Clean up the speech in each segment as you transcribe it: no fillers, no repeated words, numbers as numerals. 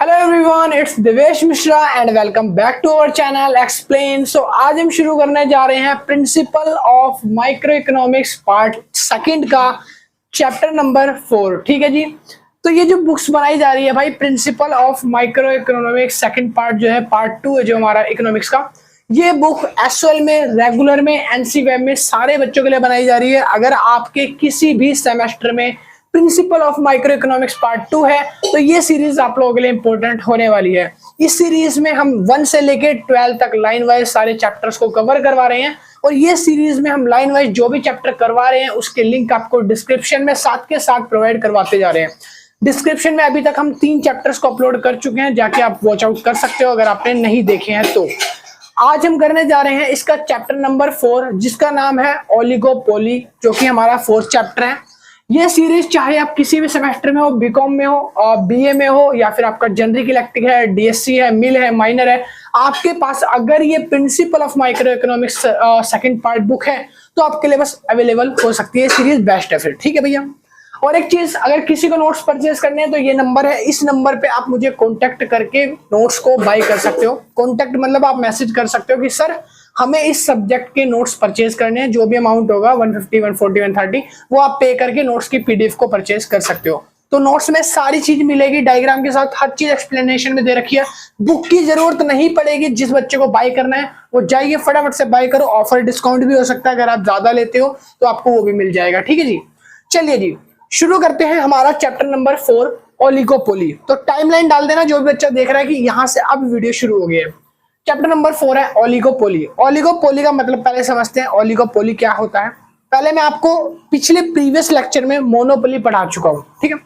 Hello everyone, it's Devesh Mishra and welcome back to our channel explain. So आज हम शुरू करने जा रहे हैं principle of microeconomics part second का चैप्टर नंबर 4। ठीक है जी। तो ये जो बुक्स बनाई जा रही है भाई, principal of micro economics second part जो है, पार्ट 2 है जो हमारा इकोनॉमिक्स का, ये बुक एसएल में, रेगुलर में, एनसी वेब में सारे बच्चों के लिए बनाई जा रही है। अगर आपके किसी भी सेमेस्टर में principal of microeconomics part 2 है तो ये सीरीज आप लोगों के लिए इंपॉर्टेंट होने वाली है। इस सीरीज में हम 1 से लेके 12 तक लाइन वाइज सारे चैप्टर्स को कवर करवा रहे हैं और ये सीरीज में हम लाइन वाइज जो भी चैप्टर करवा रहे हैं उसके लिंक आपको डिस्क्रिप्शन में साथ के साथ प्रोवाइड करवाते जा रहे हैं। डिस्क्रिप्शन में अभी तक हम 3 चैप्टर्स को अपलोड कर चुके हैं, जाके आप वॉच आउट कर सकते हो अगर आपने नहीं देखे हैं तो। आज हम करने जा रहे हैं इसका चैप्टर नंबर 4 जिसका नाम है ओलिगोपोली, जो कि हमारा 4th चैप्टर है। ये सीरीज चाहे आप किसी भी सेमेस्टर में हो, बीकॉम में हो और बीए में हो, या फिर आपका जनरिक इलेक्टिव है, डीएससी है, मिल है, माइनर है, आपके पास अगर ये principal of micro economics second part book है तो आपके लिए बस अवेलेबल हो सकती है। सीरीज बेस्ट है फिर। ठीक है भैया। और एक चीज, अगर किसी को नोट्स परचेज करने हैं तो ये नंबर है, इस नंबर पे आप मुझे कांटेक्ट करके नोट्स को बाय कर सकते हो। कांटेक्ट मतलब आप मैसेज कर सकते हो कि सर हमें इस सब्जेक्ट के नोट्स परचेज करने हैं, जो भी अमाउंट होगा 150, 140, 130 वो आप पे करके नोट्स की पीडीएफ को परचेज कर सकते हो। तो नोट्स में सारी चीज मिलेगी, डायग्राम के साथ हर चीज एक्सप्लेनेशन में दे रखी है। बुक की जरूरत नहीं पड़ेगी। जिस बच्चे को बाय करना है वो जाइए फटाफट से बाय करो। ऑफर डिस्काउंट भी हो सकता है, अगर आप ज्यादा लेते हो तो आपको वो भी मिल जाएगा। ठीक है जी। चलिए जी, शुरू करते हैं हमारा चैप्टर नंबर 4 ओलिगोपोली। तो टाइमलाइन डाल देना जो भी बच्चा देख रहा है कि यहां से अब वीडियो शुरू हो गया है। चैप्टर नंबर 4 है ओलिगोपोली। ओलिगोपोली का मतलब पहले समझते हैं ओलिगोपोली क्या होता है। पहले मैं आपको पिछले प्रीवियस लेक्चर में मोनोपोली पढ़ा चुका हूं। ठीक है।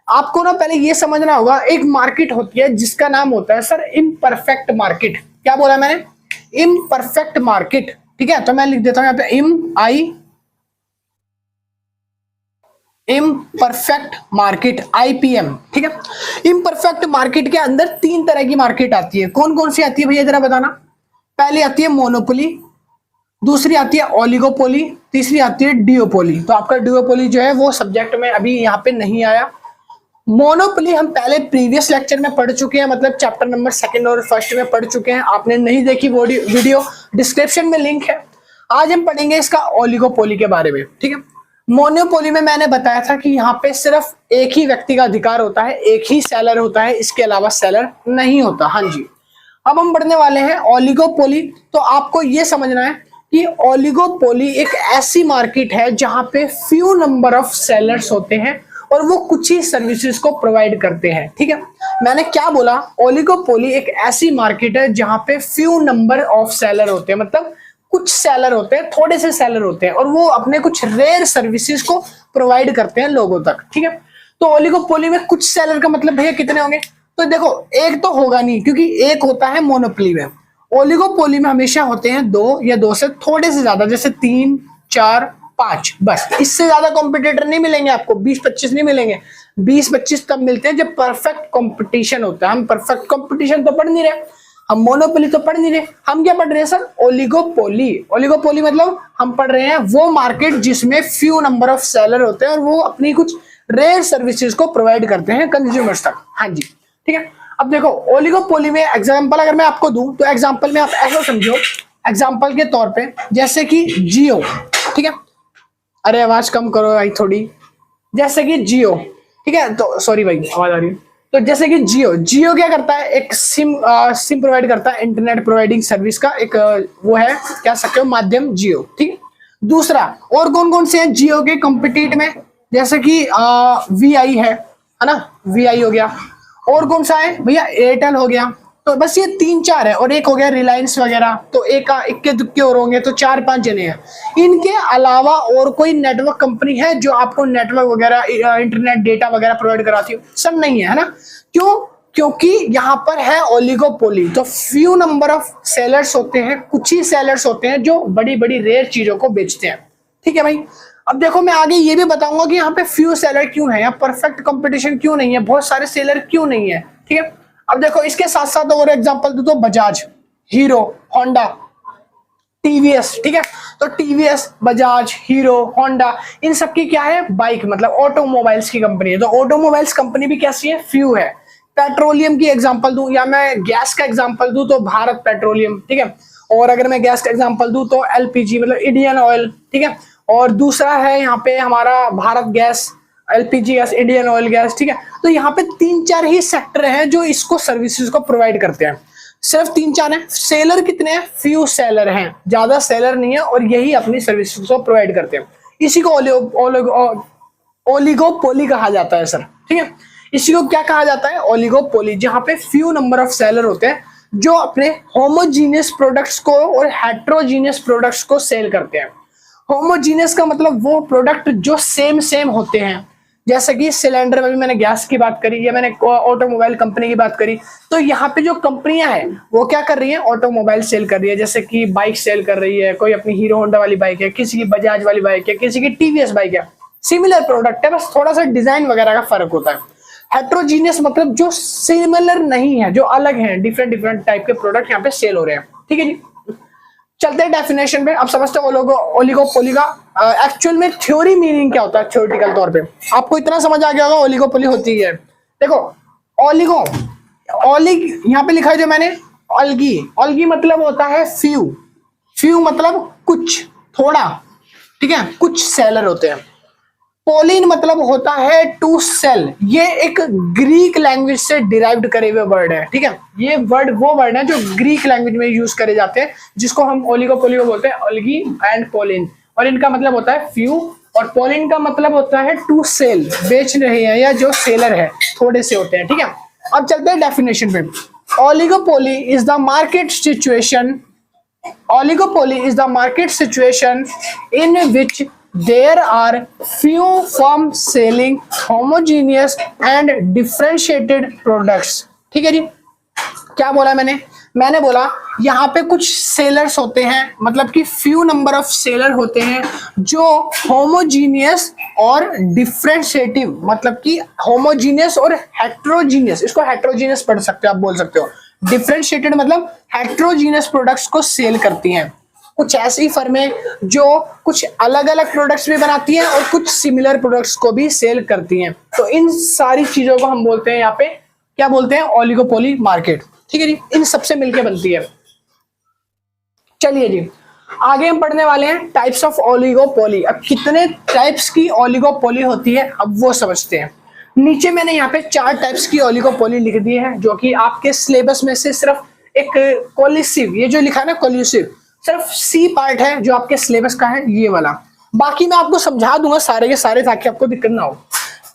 आपको ना पहले ये समझना होगा, एक मार्केट होती है जिसका नाम होता है सर इम्परफेक्ट मार्केट। क्या बोला मैंने? Imperfect market. ठीक है। तो मैं लिख देता हूं यहाँ पे इम्परफेक्ट मार्केट, आईपीएम। ठीक है। इम्परफेक्ट मार्केट के अंदर 3 तरह की मार्केट आती है। कौन कौन सी आती है भैया जरा बताना? पहली आती है मोनोपोली, दूसरी आती है ओलिगोपोली, तीसरी आती है डिओपोली। तो आपका डिओपोली जो है वो सब्जेक्ट में अभी यहाँ पे नहीं आया। मोनोपोली हम पहले प्रीवियस लेक्चर में पढ़ चुके हैं, मतलब चैप्टर नंबर 2 और 1 में पढ़ चुके हैं। आपने नहीं देखी वो वीडियो, डिस्क्रिप्शन में लिंक है। आज हम पढ़ेंगे इसका ओलिगोपोली के बारे में। ठीक है। मोनोपोली में मैंने बताया था कि यहाँ पे सिर्फ एक ही व्यक्ति का अधिकार होता है, एक ही सेलर होता है, इसके अलावा सेलर नहीं होता। हाँ जी। अब हम पढ़ने वाले हैं ओलिगोपोली। तो आपको ये समझना है कि ओलिगोपोली एक ऐसी मार्केट है जहां पे फ्यू नंबर ऑफ सेलर्स होते हैं और वो कुछ ही सर्विसेज को प्रोवाइड करते हैं। ठीक है। मैंने क्या बोला? ओलिगोपोली एक ऐसी मार्केट है जहां पे फ्यू नंबर ऑफ सेलर होते हैं, मतलब कुछ सेलर होते हैं, थोड़े से सेलर होते हैं और वो अपने कुछ रेयर सर्विसेज को प्रोवाइड करते हैं लोगों तक। ठीक है। तो ओलिगोपोली में कुछ सेलर का मतलब भैया कितने होंगे? तो देखो, एक तो होगा नहीं क्योंकि एक होता है मोनोपोली में। ओलिगोपोली में हमेशा होते हैं 2 या 2 से थोड़े से ज्यादा, जैसे 3, 4, 5, बस। इससे ज्यादा कॉम्पिटिटर नहीं मिलेंगे आपको, 20-25 नहीं मिलेंगे। 20-25 तब मिलते हैं जब परफेक्ट कॉम्पिटिशन होता है। हम परफेक्ट कॉम्पिटिशन तो पढ़ नहीं रहे, हम मोनोपोली तो पढ़ नहीं रहे, हम क्या पढ़ रहे हैं सर? ओलिगोपोली। ओलिगोपोली मतलब हम पढ़ रहे हैं वो मार्केट जिसमें फ्यू नंबर ऑफ सेलर होते हैं और वो अपनी कुछ रेयर सर्विसेज को प्रोवाइड करते हैं कंज्यूमर्स तक। हाँ जी। ठीक है। अब देखो, ओलिगोपोली में एग्जांपल अगर मैं आपको दूं तो एग्जांपल में आप ऐसा समझो, एग्जांपल के तौर पे जैसे कि जियो। ठीक है। अरे आवाज कम करो भाई थोड़ी। जैसे कि जियो, ठीक है, तो सॉरी भाई आवाज आ रही है। तो जैसे कि जियो क्या करता है? एक सिम प्रोवाइड करता है, इंटरनेट प्रोवाइडिंग सर्विस का एक वो है, कह सकते हो, माध्यम जियो। ठीक है। दूसरा, और कौन कौन से हैं जियो के कॉम्पिटिट में? जैसे कि वीआई है ना, वीआई हो गया। और कौन सा है भैया? एयरटेल हो गया। तो बस ये 3-4 है और एक हो गया रिलायंस वगैरह। तो एक इक्के दुक्के और होंगे, तो 4-5 जने हैं। इनके अलावा और कोई नेटवर्क कंपनी है जो आपको नेटवर्क वगैरह, इंटरनेट डेटा वगैरह प्रोवाइड कराती हो? सब नहीं है, है ना? क्यों? क्योंकि यहाँ पर है ओलिगोपोली। तो फ्यू नंबर ऑफ सेलर्स होते हैं, कुछ ही सेलर्स होते हैं जो बड़ी बड़ी रेयर चीजों को बेचते हैं। ठीक है भाई। अब देखो, मैं आगे ये भी बताऊंगा कि यहाँ पे फ्यू सेलर क्यों है, यहाँ परफेक्ट कंपटीशन क्यों नहीं है, बहुत सारे सेलर क्यों नहीं है। ठीक है। अब देखो, इसके साथ साथ और एग्जांपल दो तो बजाज, हीरो, होंडा, टीवीएस। ठीक है। तो टीवीएस, बजाज, हीरो, होंडा, इन सब की क्या है? बाइक, मतलब ऑटोमोबाइल्स की कंपनी है। तो ऑटोमोबाइल्स कंपनी भी कैसी है? फ्यू है। पेट्रोलियम की एग्जांपल दूं या मैं गैस का एग्जांपल दूं तो भारत पेट्रोलियम, ठीक है। और अगर मैं गैस का एग्जांपल दूं तो एलपीजी मतलब इंडियन ऑयल, ठीक है। और दूसरा है यहाँ पे हमारा Bharat gas, LPG gas, Indian oil gas, ठीक है। तो यहाँ पे 3-4 ही सेक्टर हैं जो इसको सर्विसेज को प्रोवाइड करते हैं, सिर्फ 3-4 हैं। सेलर कितने हैं? फ्यू सेलर हैं, ज्यादा सेलर नहीं है, और यही अपनी सर्विसेज को प्रोवाइड करते हैं। इसी को ओलिगोपोली कहा जाता है सर, ठीक है। इसी को क्या कहा जाता है? ओलिगोपोली, जहां पे फ्यू नंबर ऑफ सेलर होते हैं जो अपने होमोजीनियस प्रोडक्ट्स को और हेट्रोजीनियस प्रोडक्ट्स को सेल करते हैं। होमोजीनियस का मतलब वो प्रोडक्ट जो सेम होते हैं, जैसे कि सिलेंडर में भी मैंने गैस की बात करी या मैंने ऑटोमोबाइल कंपनी की बात करी, तो यहाँ पे जो कंपनियां हैं वो क्या कर रही हैं? ऑटोमोबाइल सेल कर रही है, जैसे कि बाइक सेल कर रही है, कोई अपनी हीरो होंडा वाली बाइक है, किसी की बजाज वाली बाइक है, किसी की टीवीएस बाइक है। सिमिलर प्रोडक्ट है, बस थोड़ा सा डिजाइन वगैरह का फर्क होता है। हेट्रोजीनियस मतलब जो सिमिलर नहीं है, जो अलग है, डिफरेंट टाइप के प्रोडक्ट यहाँ पे सेल हो रहे हैं, ठीक है जी। चलते हैं डेफिनेशन पे। अब समझते हैं ओलिगोपोली का एक्चुअल में थ्योरी मीनिंग क्या होता है। थ्योरेटिकल तौर पे आपको इतना समझ आ गया होगा ओलिगोपोली होती है। देखो ओलिगो, यहाँ पे लिखा है जो मैंने, ऑल्गी मतलब होता है फ्यू मतलब कुछ, थोड़ा, ठीक है, कुछ सेलर होते हैं। पोलिन मतलब होता है टू सेल, ये एक ग्रीक लैंग्वेज से डिराइव्ड करे हुए वर्ड है, ठीक है। ये वर्ड वो वर्ड है जो ग्रीक लैंग्वेज में यूज करे जाते हैं, जिसको हम ओलिगोपोली को बोलते हैं, ऑल्गी एंड पोलिन। और इनका मतलब होता है फ्यू, और पोलिन का मतलब होता है टू सेल, बेच रहे हैं या जो सेलर है, थोड़े से होते हैं, ठीक है। अब चलते हैं डेफिनेशन पे। Oligopoly is the market situation, oligopoly is the market situation in which there are few firms selling homogeneous and differentiated products, ठीक है जी। क्या बोला मैंने बोला यहाँ पे कुछ सेलर्स होते हैं, मतलब कि फ्यू नंबर ऑफ सेलर होते हैं जो होमोजीनियस और डिफरेंशिएटिव, मतलब कि होमोजीनियस और हेट्रोजीनियस, इसको हेट्रोजीनियस पढ़ सकते हो आप, बोल सकते हो। डिफरेंशिएटेड मतलब हेट्रोजीनियस प्रोडक्ट्स को सेल करती हैं। कुछ ऐसी फर्में जो कुछ अलग अलग प्रोडक्ट्स भी बनाती हैं और कुछ सिमिलर प्रोडक्ट्स को भी सेल करती हैं। तो इन सारी चीजों को हम बोलते हैं यहाँ पे, क्या बोलते हैं? ओलिगोपोली मार्केट, ठीक है जी। इन सबसे मिलकर बनती है। चलिए जी, आगे हम पढ़ने वाले हैं टाइप्स ऑफ ओलिगोपोली। अब कितने टाइप्स की ओलिगोपोली होती है अब वो समझते हैं। नीचे मैंने यहाँ पे 4 टाइप्स की ओलिगोपोली लिख दी है, जो कि आपके सिलेबस में से सिर्फ एक कोलिसिव, ये जो लिखा है ना कोलिसिव, सिर्फ सी पार्ट है जो आपके सिलेबस का है, ये वाला। बाकी मैं आपको समझा दूंगा सारे के सारे, ताकि आपको दिक्कत ना हो।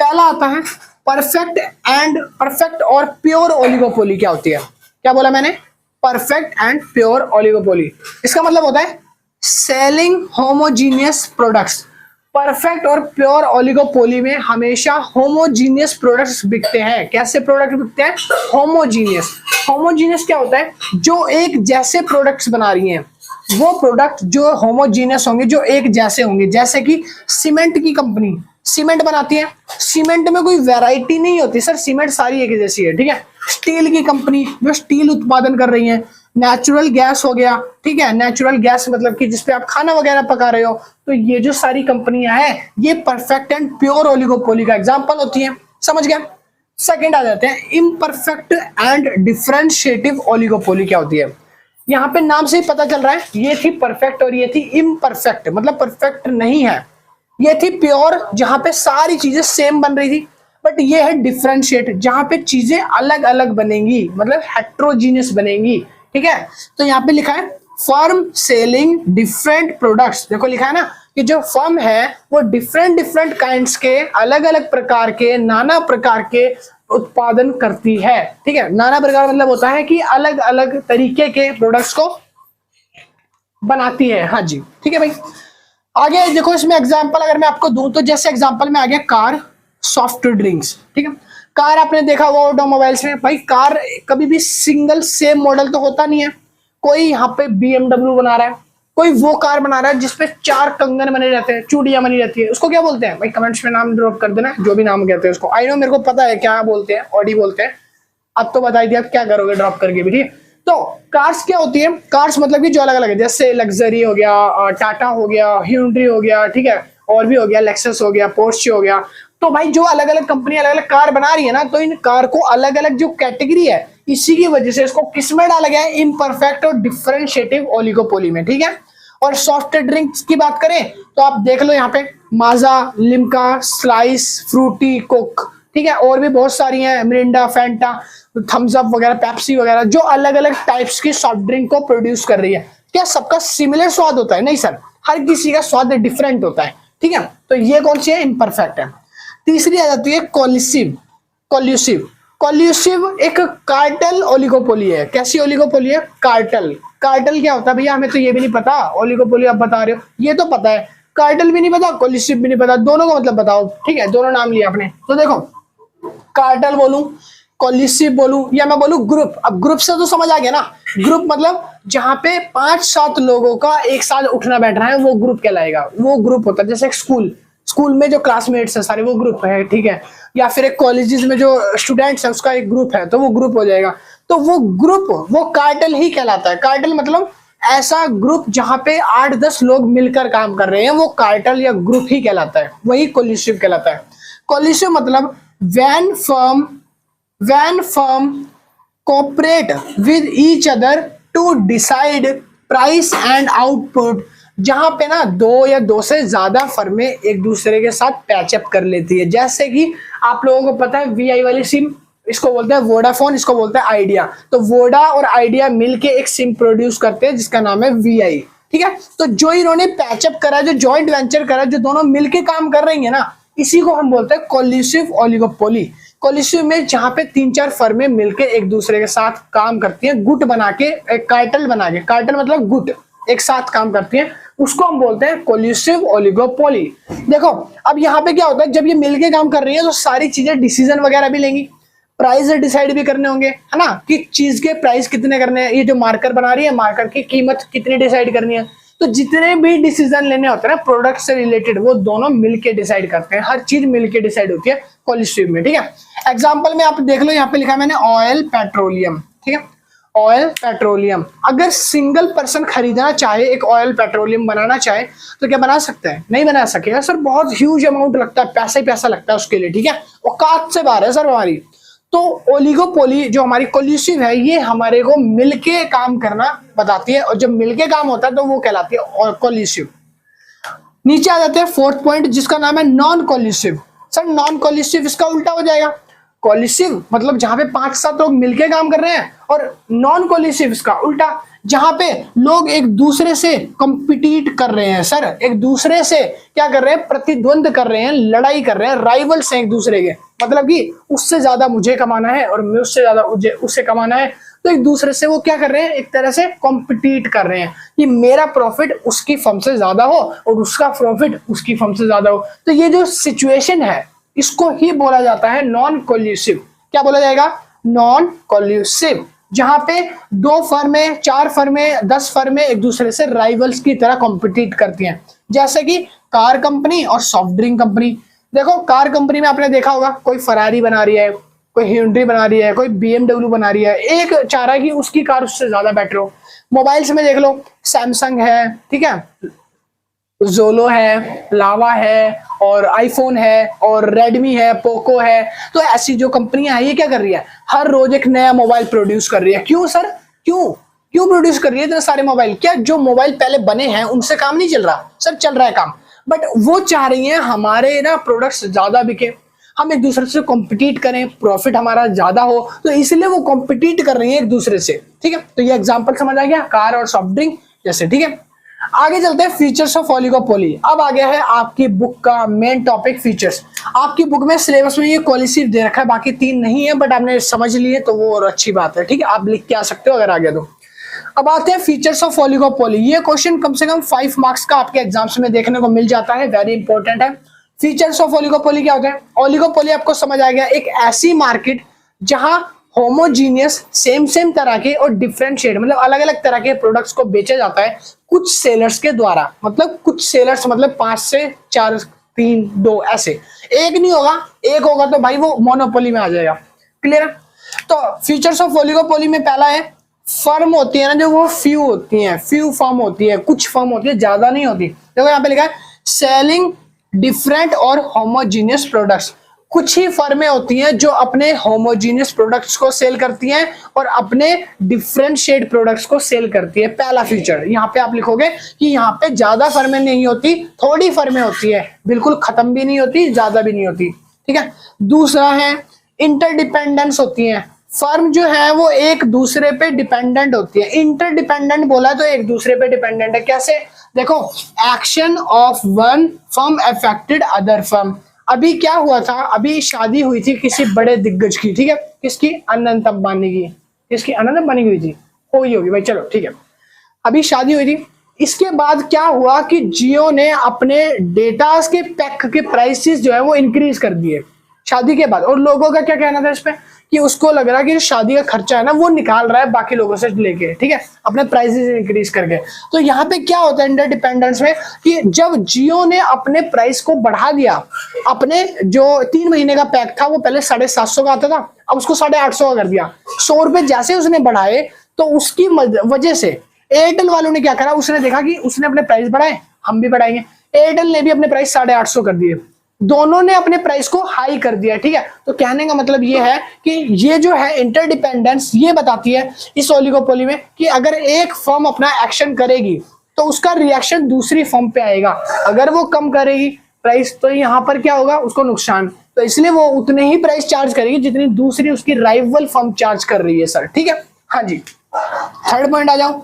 पहला आता है परफेक्ट और प्योर ओलिगोपोली। क्या होती है? क्या बोला मैंने? Perfect and pure oligopoly. इसका मतलब होता है सेलिंग होमोजीनियस प्रोडक्ट्स। परफेक्ट और प्योर ओलिगोपोली में हमेशा होमोजीनियस प्रोडक्ट्स बिकते हैं। कैसे प्रोडक्ट बिकते हैं? होमोजीनियस क्या होता है? जो एक जैसे प्रोडक्ट्स बना रही हैं, वो प्रोडक्ट जो होमोजीनियस होंगे, जो एक जैसे होंगे। जैसे कि सीमेंट की कंपनी सीमेंट बनाती है, सीमेंट में कोई वैरायटी नहीं होती सर, सीमेंट सारी एक जैसी है, ठीक है। स्टील की कंपनी जो स्टील उत्पादन कर रही है, नेचुरल गैस हो गया, ठीक है। नेचुरल गैस मतलब कि जिसपे आप खाना वगैरह पका रहे हो, तो ये जो सारी कंपनियां हैं, ये परफेक्ट एंड प्योर ओलिगोपोली का एग्जांपल होती हैं। समझ गया? सेकंड आ जाते हैं इम्परफेक्ट एंड डिफरेंशिएटिव ओलिगोपोली। क्या होती है? यहाँ पे नाम से ही पता चल रहा है, ये थी परफेक्ट और ये थी इम्परफेक्ट, मतलब परफेक्ट नहीं है। ये थी प्योर, जहां पे सारी चीजें सेम बन रही थी, बट ये है डिफरेंशिएट, जहां पे चीजें अलग अलग बनेंगी, मतलब हेट्रोजीनियस बनेंगी, ठीक है। तो यहाँ पे लिखा है फर्म सेलिंग डिफरेंट प्रोडक्ट्स। देखो लिखा है ना कि जो फर्म है वो डिफरेंट काइंड्स के, अलग अलग प्रकार के, नाना प्रकार के उत्पादन करती है, ठीक है। नाना प्रकार मतलब होता है कि अलग अलग तरीके के प्रोडक्ट्स को बनाती है। हाँ जी, ठीक है भाई। आगे देखो, इसमें एग्जांपल अगर मैं आपको दूं तो जैसे एग्जांपल में आ गया कार, सॉफ्ट ड्रिंक्स, ठीक है। कार आपने देखा हुआ ऑटोमोबाइल्स में, भाई कार कभी भी सिंगल सेम मॉडल तो होता नहीं है। कोई यहाँ पे BMW बना रहा है, कोई वो कार बना रहा है जिसपे 4 कंगन बने रहते हैं, चूड़ियां बनी रहती है, उसको क्या बोलते हैं? भाई कमेंट्स में नाम ड्रॉप कर देना, जो भी नाम कहते हैं उसको। आई नो, मेरे को पता है क्या बोलते हैं, ऑडी बोलते हैं। अब तो बता दिया, क्या करोगे ड्रॉप करके भी, ठीक है। तो कार्स क्या होती है? कार्स मतलब कि जो अलग अलग है, जैसे लग्जरी हो गया, टाटा हो गया, ह्यूंडई हो गया, ठीक है, और भी हो गया, लेक्सस हो गया, पोर्शे हो गया। तो भाई जो अलग अलग कंपनी अलग अलग कार बना रही है ना, तो इन कार को अलग अलग जो कैटेगरी है, इसी की वजह से इसको किस में डाला गया है, इम्परफेक्ट और डिफरेंशिएटिव ओलिगोपोली में, ठीक है। और सॉफ्ट ड्रिंक्स की बात करें तो आप देख लो यहाँ पे माजा, लिम्का, स्लाइस, फ्रूटी, कोक, ठीक है, और भी बहुत सारी हैं, मिरिंडा, फैंटा, थम्स अप वगैरह, पेप्सी वगैरह, जो अलग अलग टाइप्स की सॉफ्ट ड्रिंक को प्रोड्यूस कर रही है। क्या सबका सिमिलर स्वाद होता है? नहीं सर, हर किसी का स्वाद डिफरेंट होता है, ठीक है। तो ये कौन सी है? इम्परफेक्ट है। तीसरी आ जाती है कोलिसिव। कोल्यूसिव, कोल्यूसिव एक कार्टेल ओलिगोपोली है। कैसी ओलिगोपोली है? कार्टेल। कार्टेल क्या होता है भैया? हमें तो ये भी नहीं पता। ओलिगोपोली आप बता रहे हो, ये तो पता है, कार्टेल भी नहीं पता, कोलिसिव भी नहीं पता, दोनों का मतलब बताओ, ठीक है, दोनों नाम लिया आपने। तो देखो, कार्टेल बोलूं, कोलिसिव बोलूं, या मैं बोलूं ग्रुप। अब ग्रुप से तो समझ आ गया ना, ग्रुप मतलब जहां पे 5-7 लोगों का एक साथ उठना बैठना है, वो ग्रुप कहलाएगा। वो ग्रुप होता है जैसे एक स्कूल में जो क्लासमेट्स है सारे, वो ग्रुप है, ठीक है। या फिर एक कॉलेजेस में जो स्टूडेंट्स है उसका एक ग्रुप है, तो वो ग्रुप हो जाएगा। तो वो ग्रुप, वो कार्टेल ही कहलाता है। कार्टेल मतलब ऐसा ग्रुप जहां पे 8-10 लोग मिलकर काम कर रहे हैं, वो कार्टेल या ग्रुप ही कहलाता है, वही कोलिसिव कहलाता है। कोलिसिव मतलब when firm cooperate with each other to decide price and output, जहां पे ना 2 या 2 से ज्यादा फर्में एक दूसरे के साथ पैचअप कर लेती है। जैसे कि आप लोगों को पता है वीआई वाली सिम, इसको बोलते हैं वोडाफोन, इसको बोलते हैं आइडिया। तो वोडा और आइडिया मिलके एक सिम प्रोड्यूस करते हैं जिसका नाम है वीआई, ठीक है। तो जो इन्होंने पैचअप करा, जो जॉइंट वेंचर करा, जो दोनों मिलके काम कर रही है ना, इसी को हम बोलते हैं कोलिसिव ओलिगोपोली। कोलिसिव में जहां पे 3-4 फर्में मिलके एक दूसरे के साथ काम करती हैं, गुट बना के, एक कार्टेल बना के, कार्टेल मतलब गुट, एक साथ काम करती हैं, उसको हम बोलते हैं कोलिसिव ओलिगोपोली। देखो अब यहाँ पे क्या होता है, जब ये मिलके काम कर रही है तो सारी चीजें डिसीजन वगैरह भी लेंगी, प्राइस डिसाइड भी करने होंगे, है ना, कि चीज के प्राइस कितने करने हैं। ये जो मार्कर बना रही है, मार्कर की कीमत कितनी डिसाइड करनी है। तो जितने भी डिसीजन लेने होते हैं ना प्रोडक्ट से रिलेटेड, वो दोनों मिलके डिसाइड करते हैं, हर चीज मिलके डिसाइड होती है कोलिसिव में, ठीक है। एग्जांपल में आप देख लो, यहाँ पे लिखा है मैंने ऑयल पेट्रोलियम, ठीक है, ऑयल पेट्रोलियम। अगर सिंगल पर्सन खरीदना चाहे, एक ऑयल पेट्रोलियम बनाना चाहे, तो क्या बना सकता है? नहीं बना सकेगा सर, बहुत ह्यूज अमाउंट लगता है, पैसा ही पैसा लगता है उसके लिए, ठीक है, औकात से बाहर है सर हमारी। तो ओलिगोपोली जो हमारी कोलिसिव है, ये हमारे को मिलके काम करना बताती है, और जब मिलके काम होता है तो वो कहलाती है कोलिसिव। नीचे आ जाते हैं 4th पॉइंट, जिसका नाम है नॉन कोलिसिव। सर नॉन कोलिसिव इसका उल्टा हो जाएगा। कोलिसिव मतलब जहां पे 5-7 लोग मिलके काम कर रहे हैं, और नॉन कोलिसिव इसका उल्टा, जहां पे लोग एक दूसरे से कंपीट कर रहे हैं। सर एक दूसरे से क्या कर रहे हैं? प्रतिद्वंद कर रहे हैं, लड़ाई कर रहे हैं, राइवल्स हैं एक दूसरे के, मतलब कि उससे ज्यादा मुझे कमाना है और मैं उससे ज्यादा उससे कमाना है। तो एक दूसरे से वो क्या कर रहे हैं? एक तरह से कॉम्पिटिट कर रहे हैं कि मेरा प्रॉफिट उसकी फर्म से ज्यादा हो और उसका प्रॉफिट उसकी फर्म से ज्यादा हो। तो ये जो सिचुएशन है, इसको ही बोला जाता है नॉन कोल्यूसिव। क्या बोला जाएगा? Non collusive. जहां पे 2 फर्में, 4 फर्में, 10 फर्में एक दूसरे से राइवल्स की तरह कॉम्पिटिट करती हैं, जैसे कि कार कंपनी और सॉफ्ट ड्रिंक कंपनी। देखो कार कंपनी में आपने देखा होगा, कोई फरारी बना रही है, कोई hyundai बना रही है, कोई BMW बना रही है, एक चाह रहा है कि उसकी कार उससे ज्यादा बेटर हो। मोबाइल्स में देख लो, सैमसंग है, ठीक है, जोलो है, लावा है, और आईफोन है, और रेडमी है, पोको है। तो ऐसी जो कंपनियां हैं, ये क्या कर रही है? हर रोज एक नया मोबाइल प्रोड्यूस कर रही है। क्यों सर? क्यों प्रोड्यूस कर रही है इतने सारे मोबाइल? क्या जो मोबाइल पहले बने हैं उनसे काम नहीं चल रहा? सर चल रहा है काम, बट वो चाह रही है हमारे ना प्रोडक्ट्स ज्यादा बिके, हम एक दूसरे से कॉम्पिटिट करें, प्रॉफिट हमारा ज्यादा हो, तो इसलिए वो कॉम्पिटिट कर रही है एक दूसरे से, ठीक है। तो ये एग्जांपल समझ आ गया, कार और सॉफ्ट ड्रिंक जैसे, ठीक है। आगे चलते हैं फीचर्स ऑफ ओलिगोपोली। अब आ गया है आपकी बुक का मेन टॉपिक, फीचर्स। आपकी बुक में सिलेबस में ये कोलिसिव दे रखा है, बाकी 3 नहीं है, बट आपने समझ लिए तो वो और अच्छी बात है, ठीक है, आप लिख के आ सकते हो अगर आ गया तो। अब आते हैं फीचर्स ऑफ ओलिगोपोली। ये क्वेश्चन कम से कम 5 मार्क्स का आपके एग्जाम्स में देखने को मिल जाता है, वेरी इंपॉर्टेंट है। फीचर्स ऑफ ओलिगोपोली क्या होते हैं? ओलिगोपोली आपको समझ आ गया, एक ऐसी मार्केट जहां होमोजीनियस सेम तरह के और डिफरेंशिएट मतलब अलग अलग तरह के प्रोडक्ट्स को बेचा जाता है कुछ सेलर्स के द्वारा। मतलब कुछ सेलर्स मतलब 5 से 4, 3, 2 ऐसे, एक नहीं होगा, एक होगा तो भाई वो मोनोपोली में आ जाएगा। क्लियर? तो फीचर्स ऑफ ओलिगोपोली में पहला है, फर्म होती है ना जो, वो फ्यू होती है, फ्यू फर्म होती है, कुछ फर्म होती है, ज्यादा नहीं होती। देखो यहाँ पे लिखा है सेलिंग डिफरेंट और होमोजीनियस प्रोडक्ट्स। कुछ ही फर्में होती हैं जो अपने होमोजीनियस प्रोडक्ट्स को सेल करती हैं और अपने डिफरेंशिएट प्रोडक्ट्स को सेल करती है। पहला फीचर यहाँ पे आप लिखोगे कि यहाँ पे ज्यादा फर्में नहीं होती, थोड़ी फर्में होती है, बिल्कुल खत्म भी नहीं होती, ज्यादा भी नहीं होती, ठीक है। दूसरा है इंटरडिपेंडेंस होती है। फर्म जो है वो एक दूसरे पे डिपेंडेंट होती है। इंटरडिपेंडेंट बोला तो एक दूसरे पे डिपेंडेंट है। कैसे? देखो, action of one firm affected other firm. अभी क्या हुआ था, अभी शादी हुई थी किसी बड़े दिग्गज की, ठीक है, किसकी? अनंत अंबानी की। किसकी? अनंत अंबानी की हुई थी, होगी भाई, चलो ठीक है। अभी शादी हुई थी, इसके बाद क्या हुआ कि जियो ने अपने डेटा के पैक के प्राइसेस जो है वो इंक्रीज कर दिए शादी के बाद। और लोगों का क्या कहना था इस पे कि उसको लग रहा है कि शादी का खर्चा है ना वो निकाल रहा है बाकी लोगों से लेके, ठीक है, अपने प्राइसेस इंक्रीज करके। तो यहाँ पे क्या होता है इंटरडिपेंडेंस में कि जब जियो ने अपने प्राइस को बढ़ा दिया, अपने जो 3 महीने का पैक था वो पहले 750 का आता था, अब उसको 850 का कर दिया। 100 रुपए जैसे उसने बढ़ाए तो उसकी वजह से एयरटेल वालों ने क्या करा, उसने देखा कि उसने अपने प्राइस बढ़ाए, हम भी बढ़ाएंगे। एयरटेल ने भी अपने प्राइस 850 कर दिए, दोनों ने अपने प्राइस को हाई कर दिया, ठीक है। तो कहने का मतलब ये है कि ये जो है इंटरडिपेंडेंस ये बताती है इस ओलिगोपोली में कि अगर एक फर्म अपना एक्शन करेगी तो उसका रिएक्शन दूसरी फर्म पे आएगा। अगर वो कम करेगी प्राइस तो यहाँ पर क्या होगा, उसको नुकसान। तो इसलिए वो उतने ही प्राइस चार्ज करेगी जितनी दूसरी उसकी राइवल फर्म चार्ज कर रही है सर, ठीक है। हाँ जी, थर्ड पॉइंट आ जाओ।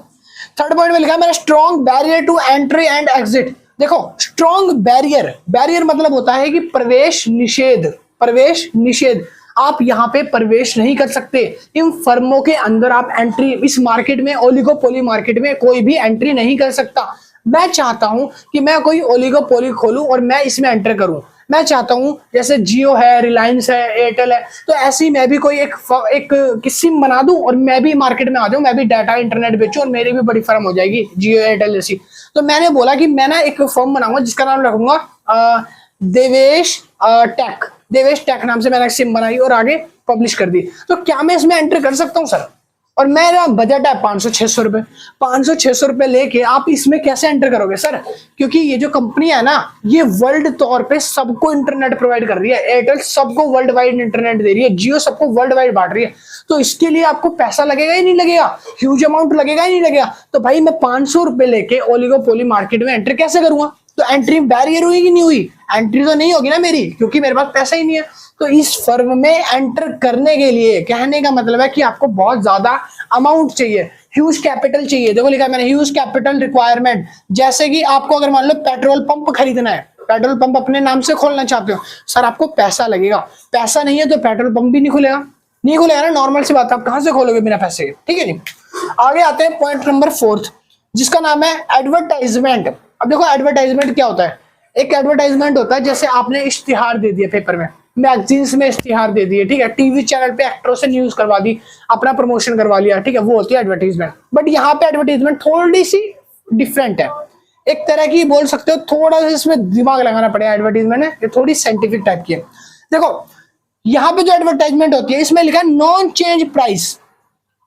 थर्ड पॉइंट में लिखा है मेरा strong barrier to entry and exit. देखो, स्ट्रॉन्ग बैरियर, बैरियर मतलब होता है कि प्रवेश निषेध, प्रवेश निषेध। आप यहाँ पे प्रवेश नहीं कर सकते इन फर्मों के अंदर, आप एंट्री इस मार्केट में, ओलिगोपोली मार्केट में कोई भी एंट्री नहीं कर सकता। मैं चाहता हूं कि मैं कोई ओलिगोपोली खोलूं और मैं इसमें एंटर करूं। मैं चाहता हूं जैसे जियो है, रिलायंस है, एयरटेल है, तो ऐसे ही मैं भी कोई एक सिम बना दूं और मैं भी मार्केट में आ जाऊं, मैं भी डाटा इंटरनेट बेचूं और मेरी भी बड़ी फर्म हो जाएगी जियो एयरटेल जैसी। तो मैंने बोला कि मैं ना एक फर्म बनाऊंगा जिसका नाम रखूंगा देवेश टेक। देवेश टेक नाम से मैंने एक सिम बनाई और आगे पब्लिश कर दी। तो क्या मैं इसमें एंटर कर सकता हूं सर? और मेरा बजट है 500-600 रुपए, 500-600 रुपए लेके आप इसमें कैसे एंटर करोगे सर? क्योंकि ये जो कंपनी है ना, ये वर्ल्ड तौर पे सबको इंटरनेट प्रोवाइड कर रही है। एयरटेल सबको वर्ल्ड वाइड इंटरनेट दे रही है, जियो सबको वर्ल्ड वाइड बांट रही है। तो इसके लिए आपको पैसा लगेगा ही नहीं लगेगा, ह्यूज अमाउंट लगेगा ही नहीं लगेगा। तो भाई मैं 500 रुपए लेके ओलिगोपोली मार्केट में एंटर कैसे करूंगा? तो एंट्री बैरियर हुई कि नहीं हुई? एंट्री तो नहीं होगी ना मेरी, क्योंकि मेरे पास पैसा ही नहीं है। तो इस फर्म में एंटर करने के लिए कहने का मतलब है कि आपको बहुत ज्यादा अमाउंट चाहिए, ह्यूज कैपिटल चाहिए। देखो लिखा है मैंने, ह्यूज कैपिटल रिक्वायरमेंट। जैसे कि आपको अगर मान लो पेट्रोल पंप खरीदना है, पेट्रोल पंप अपने नाम से खोलना चाहते हो, सर आपको पैसा लगेगा। पैसा नहीं है तो पेट्रोल पंप भी नहीं खुलेगा, नहीं खुलेगा ना, नॉर्मल सी बात है। आप कहां से खोलोगे बिना पैसे के, ठीक है जी। आगे आते हैं पॉइंट नंबर 4 जिसका नाम है एडवर्टाइजमेंट। अब देखो एडवर्टाइजमेंट क्या होता है। एक एडवर्टाइजमेंट होता है जैसे आपने इश्तिहार दे दिया पेपर में, मैगजीन्स में इश्तिहार दे दिए, ठीक है, टीवी चैनल पे एक्टरों से न्यूज करवा दी, अपना प्रमोशन करवा लिया, ठीक है, वो होती है एडवर्टाइजमेंट। बट यहाँ पे एडवर्टाइजमेंट थोड़ी सी डिफरेंट है, एक तरह की बोल सकते हो, थोड़ा सा इसमें दिमाग लगाना पड़ेगा। एडवर्टाइजमेंट है ये थोड़ी साइंटिफिक टाइप की है। देखो यहाँ पे जो एडवर्टाइजमेंट होती है इसमें लिखा है नॉन चेंज प्राइस।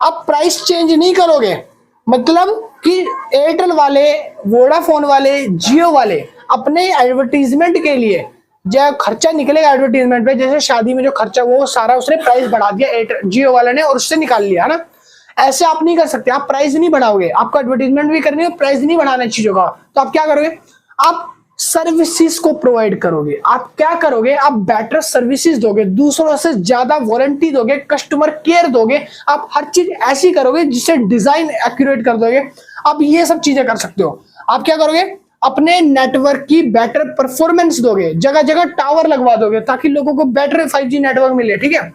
आप प्राइस चेंज नहीं करोगे, मतलब कि एयरटेल वाले, वोडाफोन वाले, जियो वाले अपने एडवर्टीजमेंट के लिए जो खर्चा निकलेगा एडवर्टीजमेंट पे, जैसे शादी में जो खर्चा वो सारा उसने प्राइस बढ़ा दिया एयरटेल जियो वाले ने और उससे निकाल लिया है ना। ऐसे आप नहीं कर सकते, आप प्राइस नहीं बढ़ाओगे, आपको एडवर्टीजमेंट भी करनी है, प्राइस नहीं बढ़ाना चीजों का। तो आप क्या करोगे? आप सर्विसेज को प्रोवाइड करोगे। आप क्या करोगे? आप बेटर सर्विसेज दोगे, दूसरों से ज्यादा वारंटी दोगे, कस्टमर केयर दोगे, आप हर चीज ऐसी करोगे जिससे डिजाइन एक्यूरेट कर दोगे। आप ये सब चीजें कर सकते हो। आप क्या करोगे? अपने नेटवर्क की बेटर परफॉर्मेंस दोगे, जगह जगह टावर लगवा दोगे ताकि लोगों को बेटर 5G नेटवर्क मिले, ठीक है।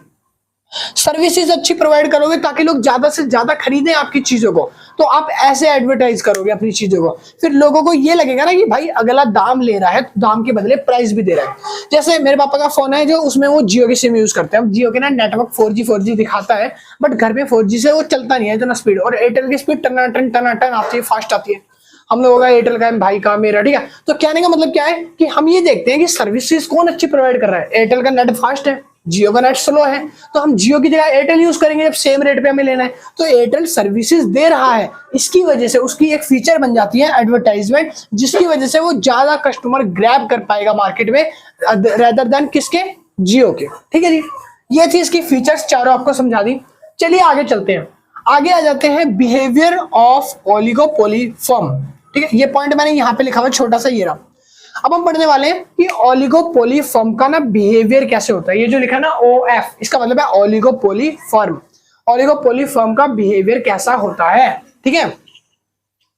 सर्विसेज अच्छी प्रोवाइड करोगे ताकि लोग ज्यादा से ज्यादा खरीदें आपकी चीजों को। तो आप ऐसे एडवर्टाइज करोगे अपनी चीजों को, फिर लोगों को ये लगेगा ना कि भाई अगला दाम ले रहा है तो दाम के बदले प्राइस भी दे रहा है। जैसे मेरे पापा का फोन है जो उसमें वो जियो की सिम यूज करते हैं। जियो के ना नेटवर्क 4G दिखाता है, बट घर में 4G से वो चलता नहीं है इतना स्पीड, और एयरटेल की स्पीड टनाटन आती है, फास्ट आती है। हम लोगों का एयरटेल का, भाई का, मेरा, ठीक है। तो कहने का मतलब क्या है कि हम ये देखते हैं कि सर्विसेज कौन अच्छी प्रोवाइड कर रहा है। एयरटेल का नेट फास्ट है, जियो का नेट स्लो है, तो हम जियो की जगह एयरटेल यूज करेंगे जब सेम रेट पे हमें लेना है। तो एयरटेल सर्विसेज दे रहा है, इसकी वजह से उसकी एक फीचर बन जाती है एडवर्टाइजमेंट, जिसकी वजह से वो ज्यादा कस्टमर ग्रैब कर पाएगा मार्केट में रेदर देन किसके, जियो के। ठीक है जी, ये थी इसकी फीचर्स चारों आपको समझा दी। चलिए आगे चलते हैं, आगे आ जाते हैं बिहेवियर ऑफ ओलिगोपोली फर्म। ठीक है, ये पॉइंट मैंने यहाँ पे लिखा हुआ छोटा सा, ये रहा। अब हम पढ़ने वाले हैं कि ओलिगोपोली फर्म का ना बिहेवियर कैसे होता है। ये जो लिखा है ना OF, इसका मतलब है ओलिगोपोली फर्म। ओलिगोपोली फर्म का बिहेवियर कैसा होता है, ठीक है।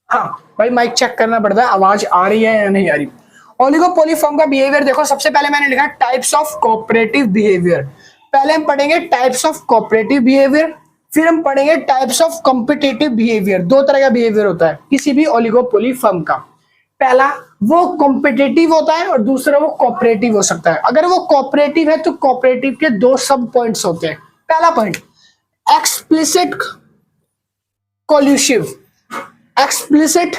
हाँ भाई, माइक चेक करना पड़ता है, आवाज आ रही है या नहीं आ रही। ओलिगोपोली फर्म का बिहेवियर देखो, सबसे पहले मैंने लिखा टाइप्स ऑफ कोऑपरेटिव बिहेवियर। पहले हम पढ़ेंगे टाइप्स ऑफ कोऑपरेटिव बिहेवियर, फिर हम पढ़ेंगे टाइप्स ऑफ कॉम्पिटिटिव बिहेवियर। दो तरह का बिहेवियर होता है किसी भी ओलिगोपोली फर्म का। पहला वो कॉम्पिटिटिव होता है और दूसरा वो कोऑपरेटिव हो सकता है। अगर वो कोऑपरेटिव है तो कोऑपरेटिव के दो सब पॉइंट्स होते हैं। पहला point explicit collusive, explicit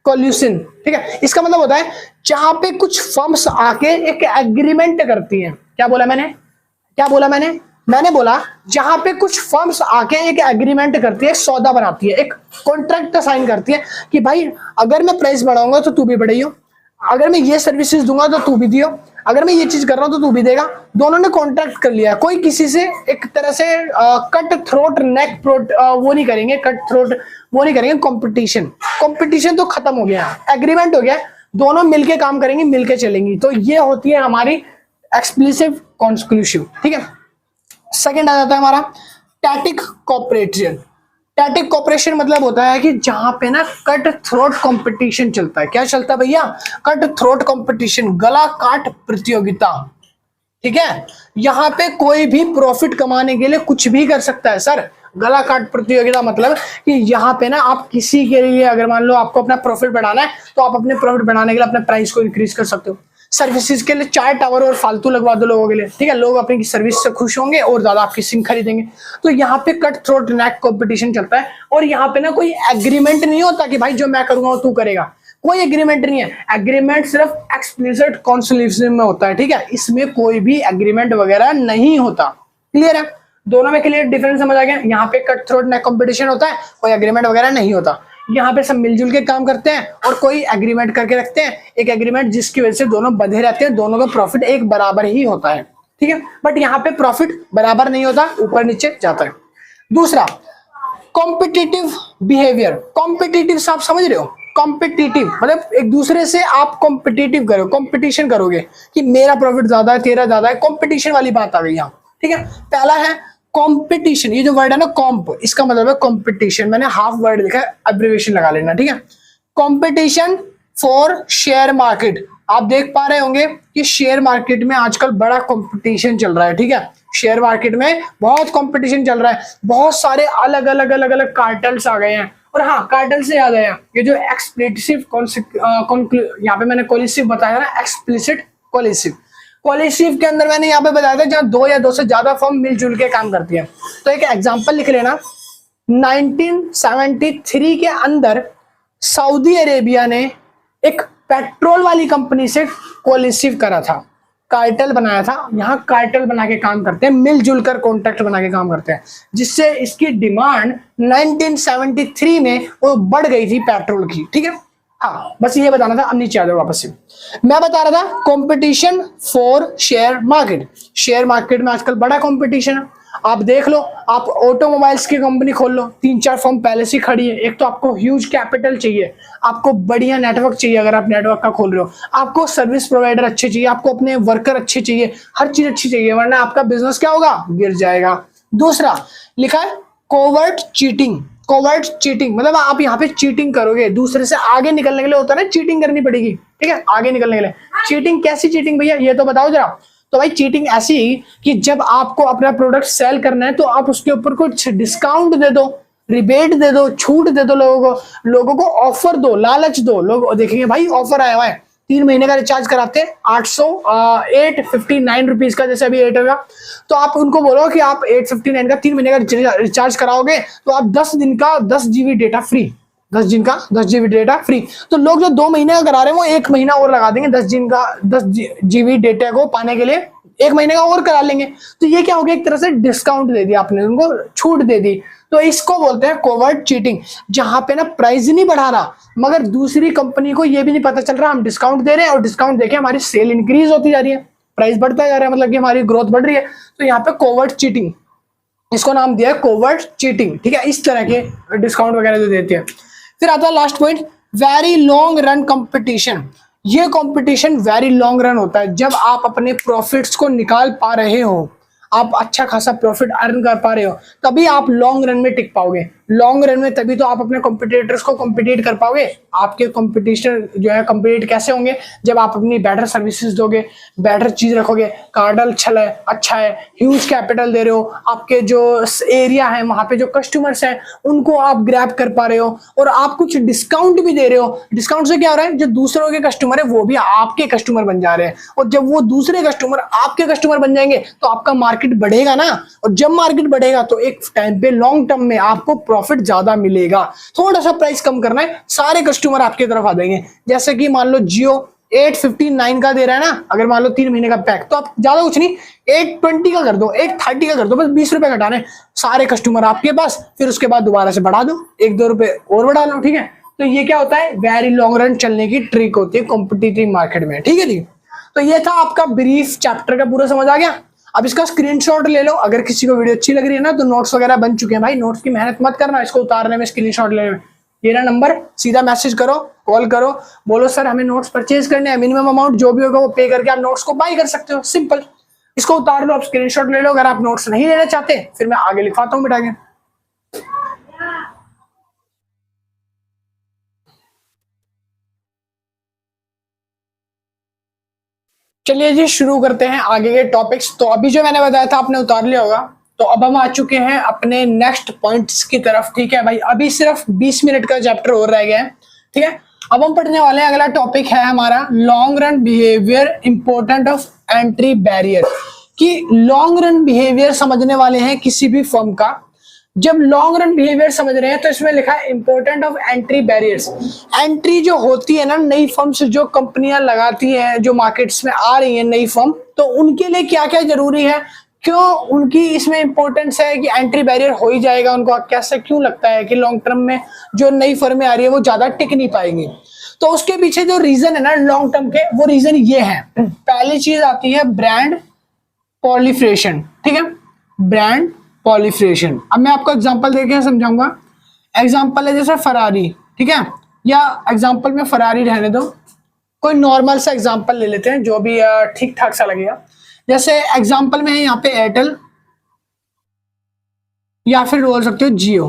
collision. ठीक है, इसका मतलब होता है जहां पे कुछ फर्म्स आके एक एग्रीमेंट करती हैं। क्या बोला मैंने, क्या बोला मैंने मैंने बोला जहां पे कुछ फर्म्स आके एक एग्रीमेंट करती है, सौदा बनाती है, एक कॉन्ट्रैक्ट साइन करती है कि भाई अगर मैं प्राइस बढ़ाऊंगा तो तू भी बढ़ाइयो, अगर मैं ये सर्विसेज दूंगा तो तू भी दियो, अगर मैं ये चीज कर रहा हूं तो तू भी देगा। दोनों ने कॉन्ट्रैक्ट कर लिया है, कोई किसी से एक तरह से कट थ्रोट नेक वो नहीं करेंगे, कट थ्रोट वो नहीं करेंगे। कंपटीशन, कंपटीशन तो खत्म हो गया, एग्रीमेंट हो गया, दोनों मिलके काम करेंगे, मिलके चलेंगी। तो ये होती है हमारी एक्सक्लूसिव कॉन्क्लूसिव। ठीक है, सेकंड आ जाता है हमारा टैटिक कॉपरेशन। टैटिक कॉपरेशन मतलब होता है कि जहां पे ना कट थ्रोट कंपटीशन चलता है। क्या चलता है भैया, कट थ्रोट कंपटीशन, गला काट प्रतियोगिता। ठीक है, यहां पे कोई भी प्रॉफिट कमाने के लिए कुछ भी कर सकता है सर। गला काट प्रतियोगिता मतलब कि यहाँ पे ना आप किसी के लिए, अगर मान लो आपको अपना प्रॉफिट बढ़ाना है तो आप अपने प्रॉफिट बढ़ाने के लिए अपने प्राइस को इंक्रीज कर सकते हो। सर्विसेज के लिए 4 टावर और फालतू लगवा दो लोगों के लिए, ठीक है, लोग अपनी सर्विस से खुश होंगे और ज्यादा आपकी सिम खरीदेंगे। तो यहाँ पे कट थ्रोट नेक कॉम्पिटिशन चलता है और यहाँ पे ना कोई एग्रीमेंट नहीं होता कि भाई जो मैं करूंगा वो तू करेगा, कोई एग्रीमेंट नहीं है। एग्रीमेंट सिर्फ एक्सप्लिसिट कॉन्सोल्यूशन में होता है। ठीक है, इसमें कोई भी एग्रीमेंट वगैरह नहीं होता। क्लियर है, दोनों में क्लियर डिफरेंस समझ आ गया। यहाँ पे कट थ्रोट नेक कॉम्पिटिशन होता है, कोई एग्रीमेंट वगैरह नहीं होता। यहाँ पे सब मिलजुल के काम करते हैं और कोई एग्रीमेंट करके रखते हैं, एक एग्रीमेंट जिसकी वजह से दोनों बंधे रहते हैं, दोनों का प्रॉफिट एक बराबर ही होता है। ठीक है, बट यहाँ पे प्रॉफिट बराबर नहीं होता, ऊपर नीचे जाता है। दूसरा कॉम्पिटिटिव बिहेवियर। कॉम्पिटिटिव आप समझ रहे हो, कॉम्पिटिटिव मतलब एक दूसरे से आप कॉम्पिटिटिव करो, कॉम्पिटिशन करोगे कि मेरा प्रॉफिट ज्यादा है, तेरा ज्यादा है, कॉम्पिटिशन वाली बात आ गई यहाँ। ठीक है, पहला है कंपटीशन। ये जो वर्ड है ना कॉम्प, इसका मतलब है कंपटीशन। मैंने हाफ वर्ड लिखा है, एब्रिविएशन लगा लेना। ठीक है, कंपटीशन फॉर शेयर मार्केट। आप देख पा रहे होंगे कि शेयर मार्केट में आजकल बड़ा कंपटीशन चल रहा है। ठीक है, शेयर मार्केट में बहुत कंपटीशन चल रहा है, बहुत सारे अलग अलग अलग अलग कार्टेल्स आ गए हैं। और हाँ, कार्टेल से याद आया, ये जो एक्सप्लिसिव यहाँ पे मैंने कोलिसिव बताया ना, एक्सप्लिसिट कोलिसिव। कोलिसिव के अंदर मैंने यहाँ पे बताया था जहां 2 या 2 से ज्यादा फर्म मिलजुल के काम करती है। तो एक एग्जांपल लिख लेना, 1973 के अंदर सऊदी अरेबिया ने एक पेट्रोल वाली कंपनी से कोलिसिव करा था, कार्टेल बनाया था। यहाँ कार्टेल बना के काम करते हैं, मिलजुल कर कॉन्ट्रैक्ट बना के काम करते हैं, जिससे इसकी डिमांड 1973 में वो बढ़ गई थी पेट्रोल की। ठीक है, हाँ बस ये बताना था। अब नीचे आ जाओ वापस से, मैं बता रहा था competition for share market. Share market में आजकल बड़ा कंपटीशन है। आप देख लो, आप ऑटोमोबाइल्स की कंपनी खोल लो, 3-4 फर्म पहले से खड़ी है। एक तो आपको ह्यूज कैपिटल चाहिए, आपको बढ़िया नेटवर्क चाहिए अगर आप नेटवर्क का खोल रहे हो, आपको सर्विस प्रोवाइडर अच्छे चाहिए, आपको अपने वर्कर अच्छे चाहिए, हर चीज अच्छी चाहिए, वरना आपका बिजनेस क्या होगा, गिर जाएगा। दूसरा लिखा है कोवर्ट चीटिंग। कोवर्ट चीटिंग मतलब आप यहाँ पे चीटिंग करोगे, दूसरे से आगे निकलने के लिए होता है ना, चीटिंग करनी पड़ेगी। ठीक है, आगे निकलने के लिए चीटिंग। कैसी चीटिंग भैया, ये तो बताओ जरा। तो भाई चीटिंग ऐसी कि जब आपको अपना प्रोडक्ट सेल करना है तो आप उसके ऊपर कुछ डिस्काउंट दे दो, रिबेट दे दो, छूट दे दो, लोगों को ऑफर दो, लालच दो। लोग देखेंगे भाई ऑफर आया हुआ है, 3 महीने का रिचार्ज कराते हैं 859 रुपीज का, जैसे अभी 8 होगा, तो आप उनको बोलो कि आप 859 का 3 महीने का रिचार्ज कराओगे तो आप 10 दिन का 10 GB डेटा फ्री, 10 दिन का 10 GB डेटा फ्री। तो लोग जो 2 महीने का करा रहे हैं वो 1 महीना और लगा देंगे 10 GB डेटा को पाने के लिए, 1 महीने का और करा लेंगे। तो ये क्या हो गया, एक तरह से डिस्काउंट दे दिया आपने, उनको छूट दे दी। तो इसको बोलते हैं कोवर्ट चीटिंग, जहां पे ना प्राइस नहीं बढ़ा रहा मगर दूसरी कंपनी को ये भी नहीं पता चल रहा हम डिस्काउंट दे रहे हैं और डिस्काउंट देके हमारी सेल इंक्रीज होती जा रही है, प्राइस बढ़ता जा रहा है, मतलब कि हमारी ग्रोथ बढ़ रही है। तो यहाँ पे कोवर्ट चीटिंग, इसको नाम दिया है कोवर्ट चीटिंग, ठीक है। इस तरह के डिस्काउंट वगैरह जो देते हैं। फिर आता है last point, very long run competition. ये कंपटीशन वेरी लॉन्ग रन होता है, जब आप अपने प्रॉफिट्स को निकाल पा रहे हो, आप अच्छा खासा प्रॉफिट अर्न कर पा रहे हो, तभी आप लॉन्ग रन में टिक पाओगे। लॉन्ग रन में तभी तो आप अपने कॉम्पिटिटर्स को कॉम्पिटिट कर पाओगे। आपके कॉम्पिटिशन जो है कॉम्पिटिट कैसे होंगे, जब आप अपनी बेटर सर्विसेज दोगे, बेटर चीज रखोगे, कार्डल अच्छा है, ह्यूज कैपिटल दे रहे हो, आपके जो एरिया है वहां पे जो कस्टमर्स हैं उनको आप ग्रैब कर पा रहे हो और आप कुछ डिस्काउंट भी दे रहे हो। डिस्काउंट से क्या हो रहा है, जो दूसरों के कस्टमर है वो भी आपके कस्टमर बन जा रहे हैं, और जब वो दूसरे कस्टमर आपके कस्टमर बन जाएंगे तो आपका मार्केट बढ़ेगा ना, और जब मार्केट बढ़ेगा तो एक टाइम पे लॉन्ग टर्म में आपको प्रॉफिट ज्यादा मिलेगा। थोड़ा सा प्राइस कम करना है, सारे कस्टमर आपकी तरफ आ जाएंगे। जैसे कि मान लो जियो 859 का दे रहा है ना, अगर मान लो 3 महीने का पैक, तो आप ज्यादा कुछ नहीं 820 का कर दो, 830 का कर दो, बस 20 रुपए घटाने, सारे कस्टमर आपके पास, फिर उसके बाद दोबारा से बढ़ा दो, 1-2 रुपए और बढ़ा लो, ठीक है। तो ये क्या होता है, वेरी लॉन्ग रन चलने की ट्रिक होती है कॉम्पिटिटिव मार्केट में, ठीक है जी। तो ये था आपका ब्रीफ चैप्टर का, पूरा समझ आ गया। अब इसका स्क्रीनशॉट ले लो, अगर किसी को वीडियो अच्छी लग रही है ना, तो नोट्स वगैरह बन चुके हैं भाई, नोट्स की मेहनत मत करना, इसको उतारने में, स्क्रीनशॉट लेने में। ये ना नंबर, सीधा मैसेज करो, कॉल करो, बोलो सर हमें नोट्स परचेज करने हैं, मिनिमम अमाउंट जो भी होगा वो पे करके आप नोट्स को बाय कर सकते हो, सिंपल। इसको उतार लो, आप स्क्रीनशॉट ले लो। अगर आप नोट्स नहीं लेना चाहते फिर मैं आगे लिखवाता हूँ बेटा के। चलिए जी शुरू करते हैं आगे के टॉपिक्स। तो अभी जो मैंने बताया था आपने उतार लिया होगा। तो अब हम आ चुके हैं अपने नेक्स्ट पॉइंट्स की तरफ, ठीक है भाई। अभी सिर्फ 20 मिनट का चैप्टर और रह गया है, ठीक है। अब हम पढ़ने वाले हैं, अगला टॉपिक है हमारा long run behaviour, important of entry barrier. कि लॉन्ग रन बिहेवियर समझने वाले हैं किसी भी फर्म का। जब लॉन्ग रन बिहेवियर समझ रहे हैं तो इसमें लिखा है important of entry barriers. Entry जो होती है ना, नई फर्म्स जो कंपनियां लगाती हैं, जो मार्केट्स में आ रही है नई फर्म, तो उनके लिए क्या क्या जरूरी है, क्यों उनकी इसमें इंपॉर्टेंस है कि एंट्री बैरियर हो ही जाएगा उनको, कैसे क्यों लगता है कि लॉन्ग टर्म में जो नई फर्में आ रही है वो ज्यादा टिक नहीं पाएंगी। तो उसके पीछे जो रीजन है ना लॉन्ग टर्म के, वो रीजन ये है। पहली चीज आती है ब्रांड पॉलिफरेशन, ठीक है, ब्रांड पॉलिफरेशन। अब मैं आपको एग्जांपल देके समझाऊंगा। एग्जांपल है जैसे फरारी, ठीक है, या एग्जांपल में फरारी रहने दो, कोई नॉर्मल सा एग्जांपल ले लेते हैं जो भी ठीक ठाक सा लगेगा। जैसे एग्जांपल में है यहाँ पे एयरटेल, या फिर बोल सकते हो जियो,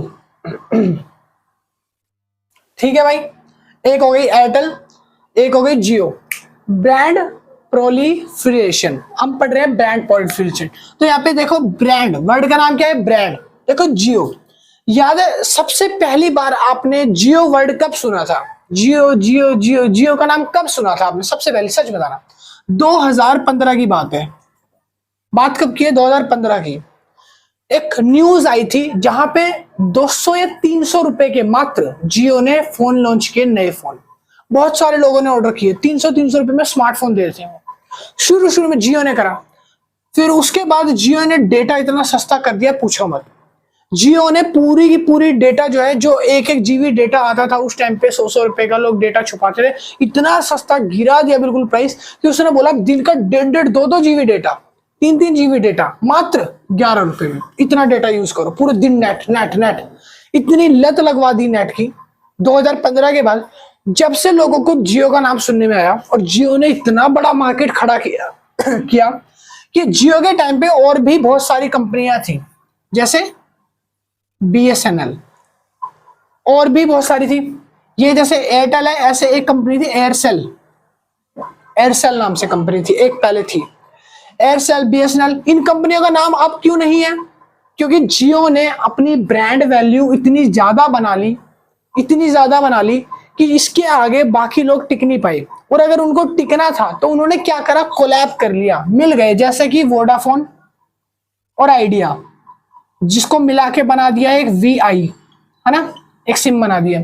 ठीक है भाई। एक हो गई एयरटेल, एक हो गई जियो। ब्रांड प्रोलिफरेशन, हम पढ़ रहे हैं ब्रांड प्रोलिफरेशन। तो यहाँ पे देखो ब्रांड, वर्ड का नाम क्या है, ब्रांड। देखो जियो, याद है सबसे पहली बार आपने जियो वर्ड कब सुना था, जियो जियो जियो जियो का नाम कब सुना था आपने सबसे पहले, सच बताना। 2015 की बात है। बात कब की है, 2015 की। एक न्यूज आई थी जहां पे 200 या 300 रुपए के मात्र जियो ने फोन लॉन्च किए, नए फोन। बहुत सारे लोगों ने ऑर्डर किए, 300 रुपए में स्मार्टफोन दे रहे थे। शुरू में जियो ने करा, फिर उसके बाद जियो ने डेटा इतना सस्ता कर दिया पूछो मत। जियो ने पूरी की पूरी डेटा जो है, जो 1-1 जीबी डेटा आता था उस टाइम पे, 100 रुपए का लोग डेटा छुपाते थे, इतना सस्ता गिरा दिया बिल्कुल प्राइस कि उसने बोला दिन का 1.5 2 जीबी डेटा, 3 जीबी डेटा मात्र 11 रुपए में, इतना डेटा यूज करो पूरे दिन, नेट। इतनी लत लगवा दी नेट की 2015 के बाद, जब से लोगों को जियो का नाम सुनने में आया। और जियो ने इतना बड़ा मार्केट खड़ा किया कि जियो के टाइम पे और भी बहुत सारी कंपनियां थी, जैसे BSNL, और भी बहुत सारी थी। ये जैसे एयरटेल है, ऐसे एक कंपनी थी एयरसेल नाम से कंपनी थी, एक पहले थी एयरसेल, BSNL। इन कंपनियों का नाम अब क्यों नहीं है, क्योंकि जियो ने अपनी ब्रांड वैल्यू इतनी ज्यादा बना ली कि इसके आगे बाकी लोग टिक नहीं पाए। और अगर उनको टिकना था तो उन्होंने क्या करा, कोलैब कर लिया, मिल गए। जैसे कि वोडाफोन और आइडिया, जिसको मिला के बना दिया एक VI, है ना, एक सिम बना दिया।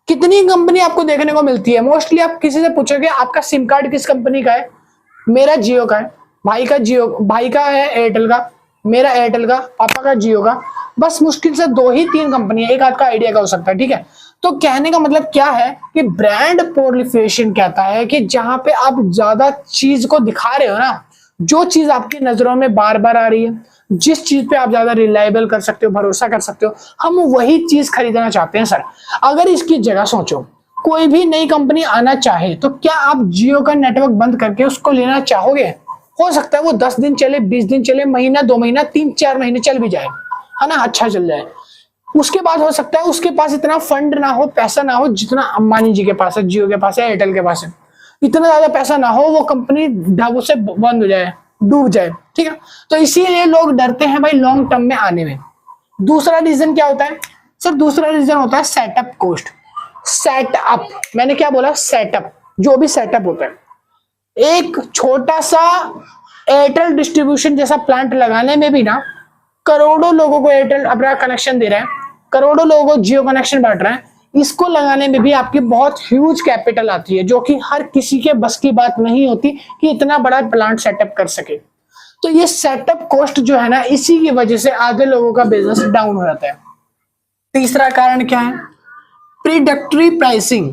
कितनी कंपनी आपको देखने को मिलती है। मोस्टली आप किसी से पूछोगे आपका सिम कार्ड किस कंपनी का है, मेरा जियो का है, भाई का जियो, भाई का है एयरटेल का, मेरा एयरटेल का, पापा का जियो का, बस मुश्किल से 2 ही 3 कंपनी है, एक आध का आइडिया का हो सकता है, ठीक है। तो कहने का मतलब क्या है कि ब्रांड प्रोलिफरेशन कहता है कि जहां पे आप ज्यादा चीज को दिखा रहे हो ना, जो चीज आपकी नजरों में बार बार आ रही है, जिस चीज पे आप ज्यादा रिलायबल कर सकते हो, भरोसा कर सकते हो, हम वही चीज खरीदना चाहते हैं सर। अगर इसकी जगह सोचो, कोई भी नई कंपनी आना चाहे तो क्या आप जियो का नेटवर्क बंद करके उसको लेना चाहोगे? हो सकता है वो 10 दिन चले, 20 दिन चले, महीना 2 महीना 3-4 महीने चल भी जाए, है ना, अच्छा चल जाए। उसके बाद हो सकता है उसके पास इतना फंड ना हो, पैसा ना हो जितना अंबानी जी के पास है, जियो के पास है, एयरटेल के पास है, इतना ज्यादा पैसा ना हो, वो कंपनी ढाबों से बंद हो जाए, डूब जाए, ठीक है। तो इसीलिए लोग डरते हैं भाई लॉन्ग टर्म में आने में। दूसरा रीजन क्या होता है सर? दूसरा रीजन होता है सेटअप कॉस्ट। सेटअप, मैंने क्या बोला? सेटअप, जो भी सेटअप होता है, एक छोटा सा एयरटेल डिस्ट्रीब्यूशन जैसा प्लांट लगाने में भी ना करोड़ों लोगों को एयरटेल अपना कनेक्शन दे रहा है, करोड़ों लोगों को जियो कनेक्शन बांट रहा है, इसको लगाने में भी आपकी बहुत ह्यूज कैपिटल आती है, जो कि हर किसी के बस की बात नहीं होती कि इतना बड़ा प्लांट सेटअप कर सके। तो ये सेटअप कॉस्ट जो है ना, इसी की वजह से आधे लोगों का बिजनेस डाउन हो जाता है। तीसरा कारण क्या है? प्रीडक्टरी प्राइसिंग।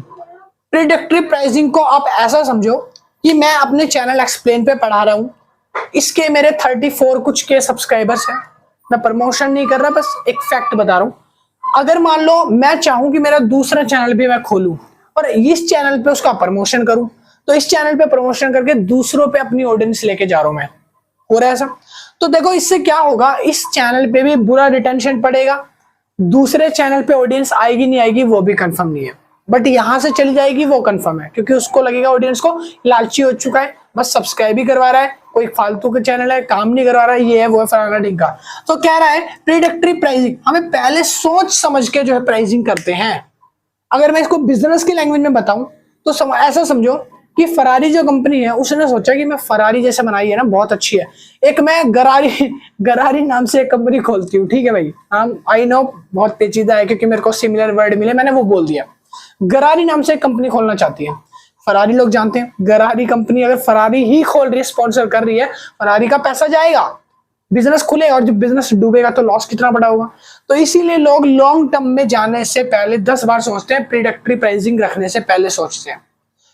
प्रीडक्टरी प्राइसिंग को आप ऐसा समझो कि मैं अपने चैनल एक्सप्लेन पे पढ़ा रहा हूं, इसके मेरे 34 कुछ के सब्सक्राइबर्स हैं, मैं प्रमोशन नहीं कर रहा, बस एक फैक्ट बता रहा हूं। अगर मान लो मैं चाहूं कि मेरा दूसरा चैनल भी मैं खोलूं और इस चैनल पे उसका प्रमोशन करूं, तो इस चैनल पे प्रमोशन करके दूसरों पे अपनी ऑडियंस लेके जा रहा हूं मैं, हो रहा है ऐसा। तो देखो इससे क्या होगा, इस चैनल पे भी बुरा रिटेंशन पड़ेगा, दूसरे चैनल पे ऑडियंस आएगी नहीं आएगी वो भी कंफर्म नहीं है, बट यहां से चली जाएगी वो कंफर्म है, क्योंकि उसको लगेगा ऑडियंस को लालची हो चुका है, बस सब्सक्राइब ही करवा रहा है, कोई फालतू के चैनल है, काम नहीं करवा रहा है, ये है वो है फलाना ढिंका। तो कह रहा है प्रीडक्टरी प्राइसिंग, हमें पहले सोच समझ के जो है प्राइसिंग करते हैं। अगर मैं इसको बिजनेस की लैंग्वेज में बताऊं तो ऐसा समझो कि फरारी जो कंपनी है उसने सोचा कि मैं फरारी जैसे बनाई है ना, बहुत अच्छी है, एक मैं गरारी नाम से एक कंपनी खोलती हूँ, ठीक है भाई, आई नो बहुत पेचीदा है क्योंकि मेरे को सिमिलर वर्ड मिले, मैंने वो बोल दिया। गरारी नाम से एक कंपनी खोलना चाहती है, फरारी लोग जानते हैं, गरारी कंपनी अगर फरारी ही खोल रही है, स्पॉन्सर कर रही है, फरारी का पैसा जाएगा, बिजनेस खुलेगा, और जब बिजनेस डूबेगा तो लॉस कितना बड़ा होगा। तो इसीलिए लोग लॉन्ग टर्म में जाने से पहले 10 बार सोचते हैं, प्रीडक्टरी प्राइसिंग रखने से पहले सोचते हैं।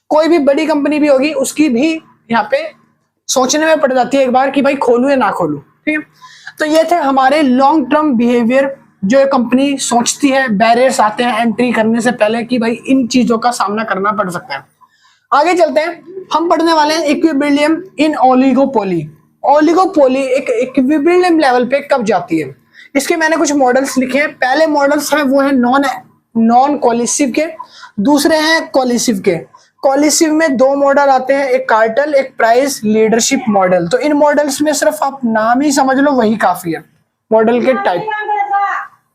कोई भी बड़ी कंपनी भी होगी उसकी भी यहाँ पे सोचने में पड़ जाती है एक बार कि भाई खोलूं या ना खोलूं, ठीक है। तो ये थे हमारे लॉन्ग टर्म बिहेवियर, जो कंपनी सोचती है, बैरियर्स आते हैं एंट्री करने से पहले कि भाई इन चीजों का सामना करना पड़ सकता है। आगे चलते हैं, हम पढ़ने वाले हैं इक्विलिब्रियम इन ओलिगोपोली। ओलिगोपोली एक इक्विलिब्रियम लेवल पे कब जाती है, इसके मैंने कुछ मॉडल्स लिखे हैं। पहले मॉडल्स हैं वो है नॉन कोलिसिव के, दूसरे हैं कोलिसिव के। कोलिसिव में 2 मॉडल आते हैं, एक कार्टेल, एक प्राइस लीडरशिप मॉडल। तो इन मॉडल्स में सिर्फ आप नाम ही समझ लो, वही काफी है मॉडल के टाइप,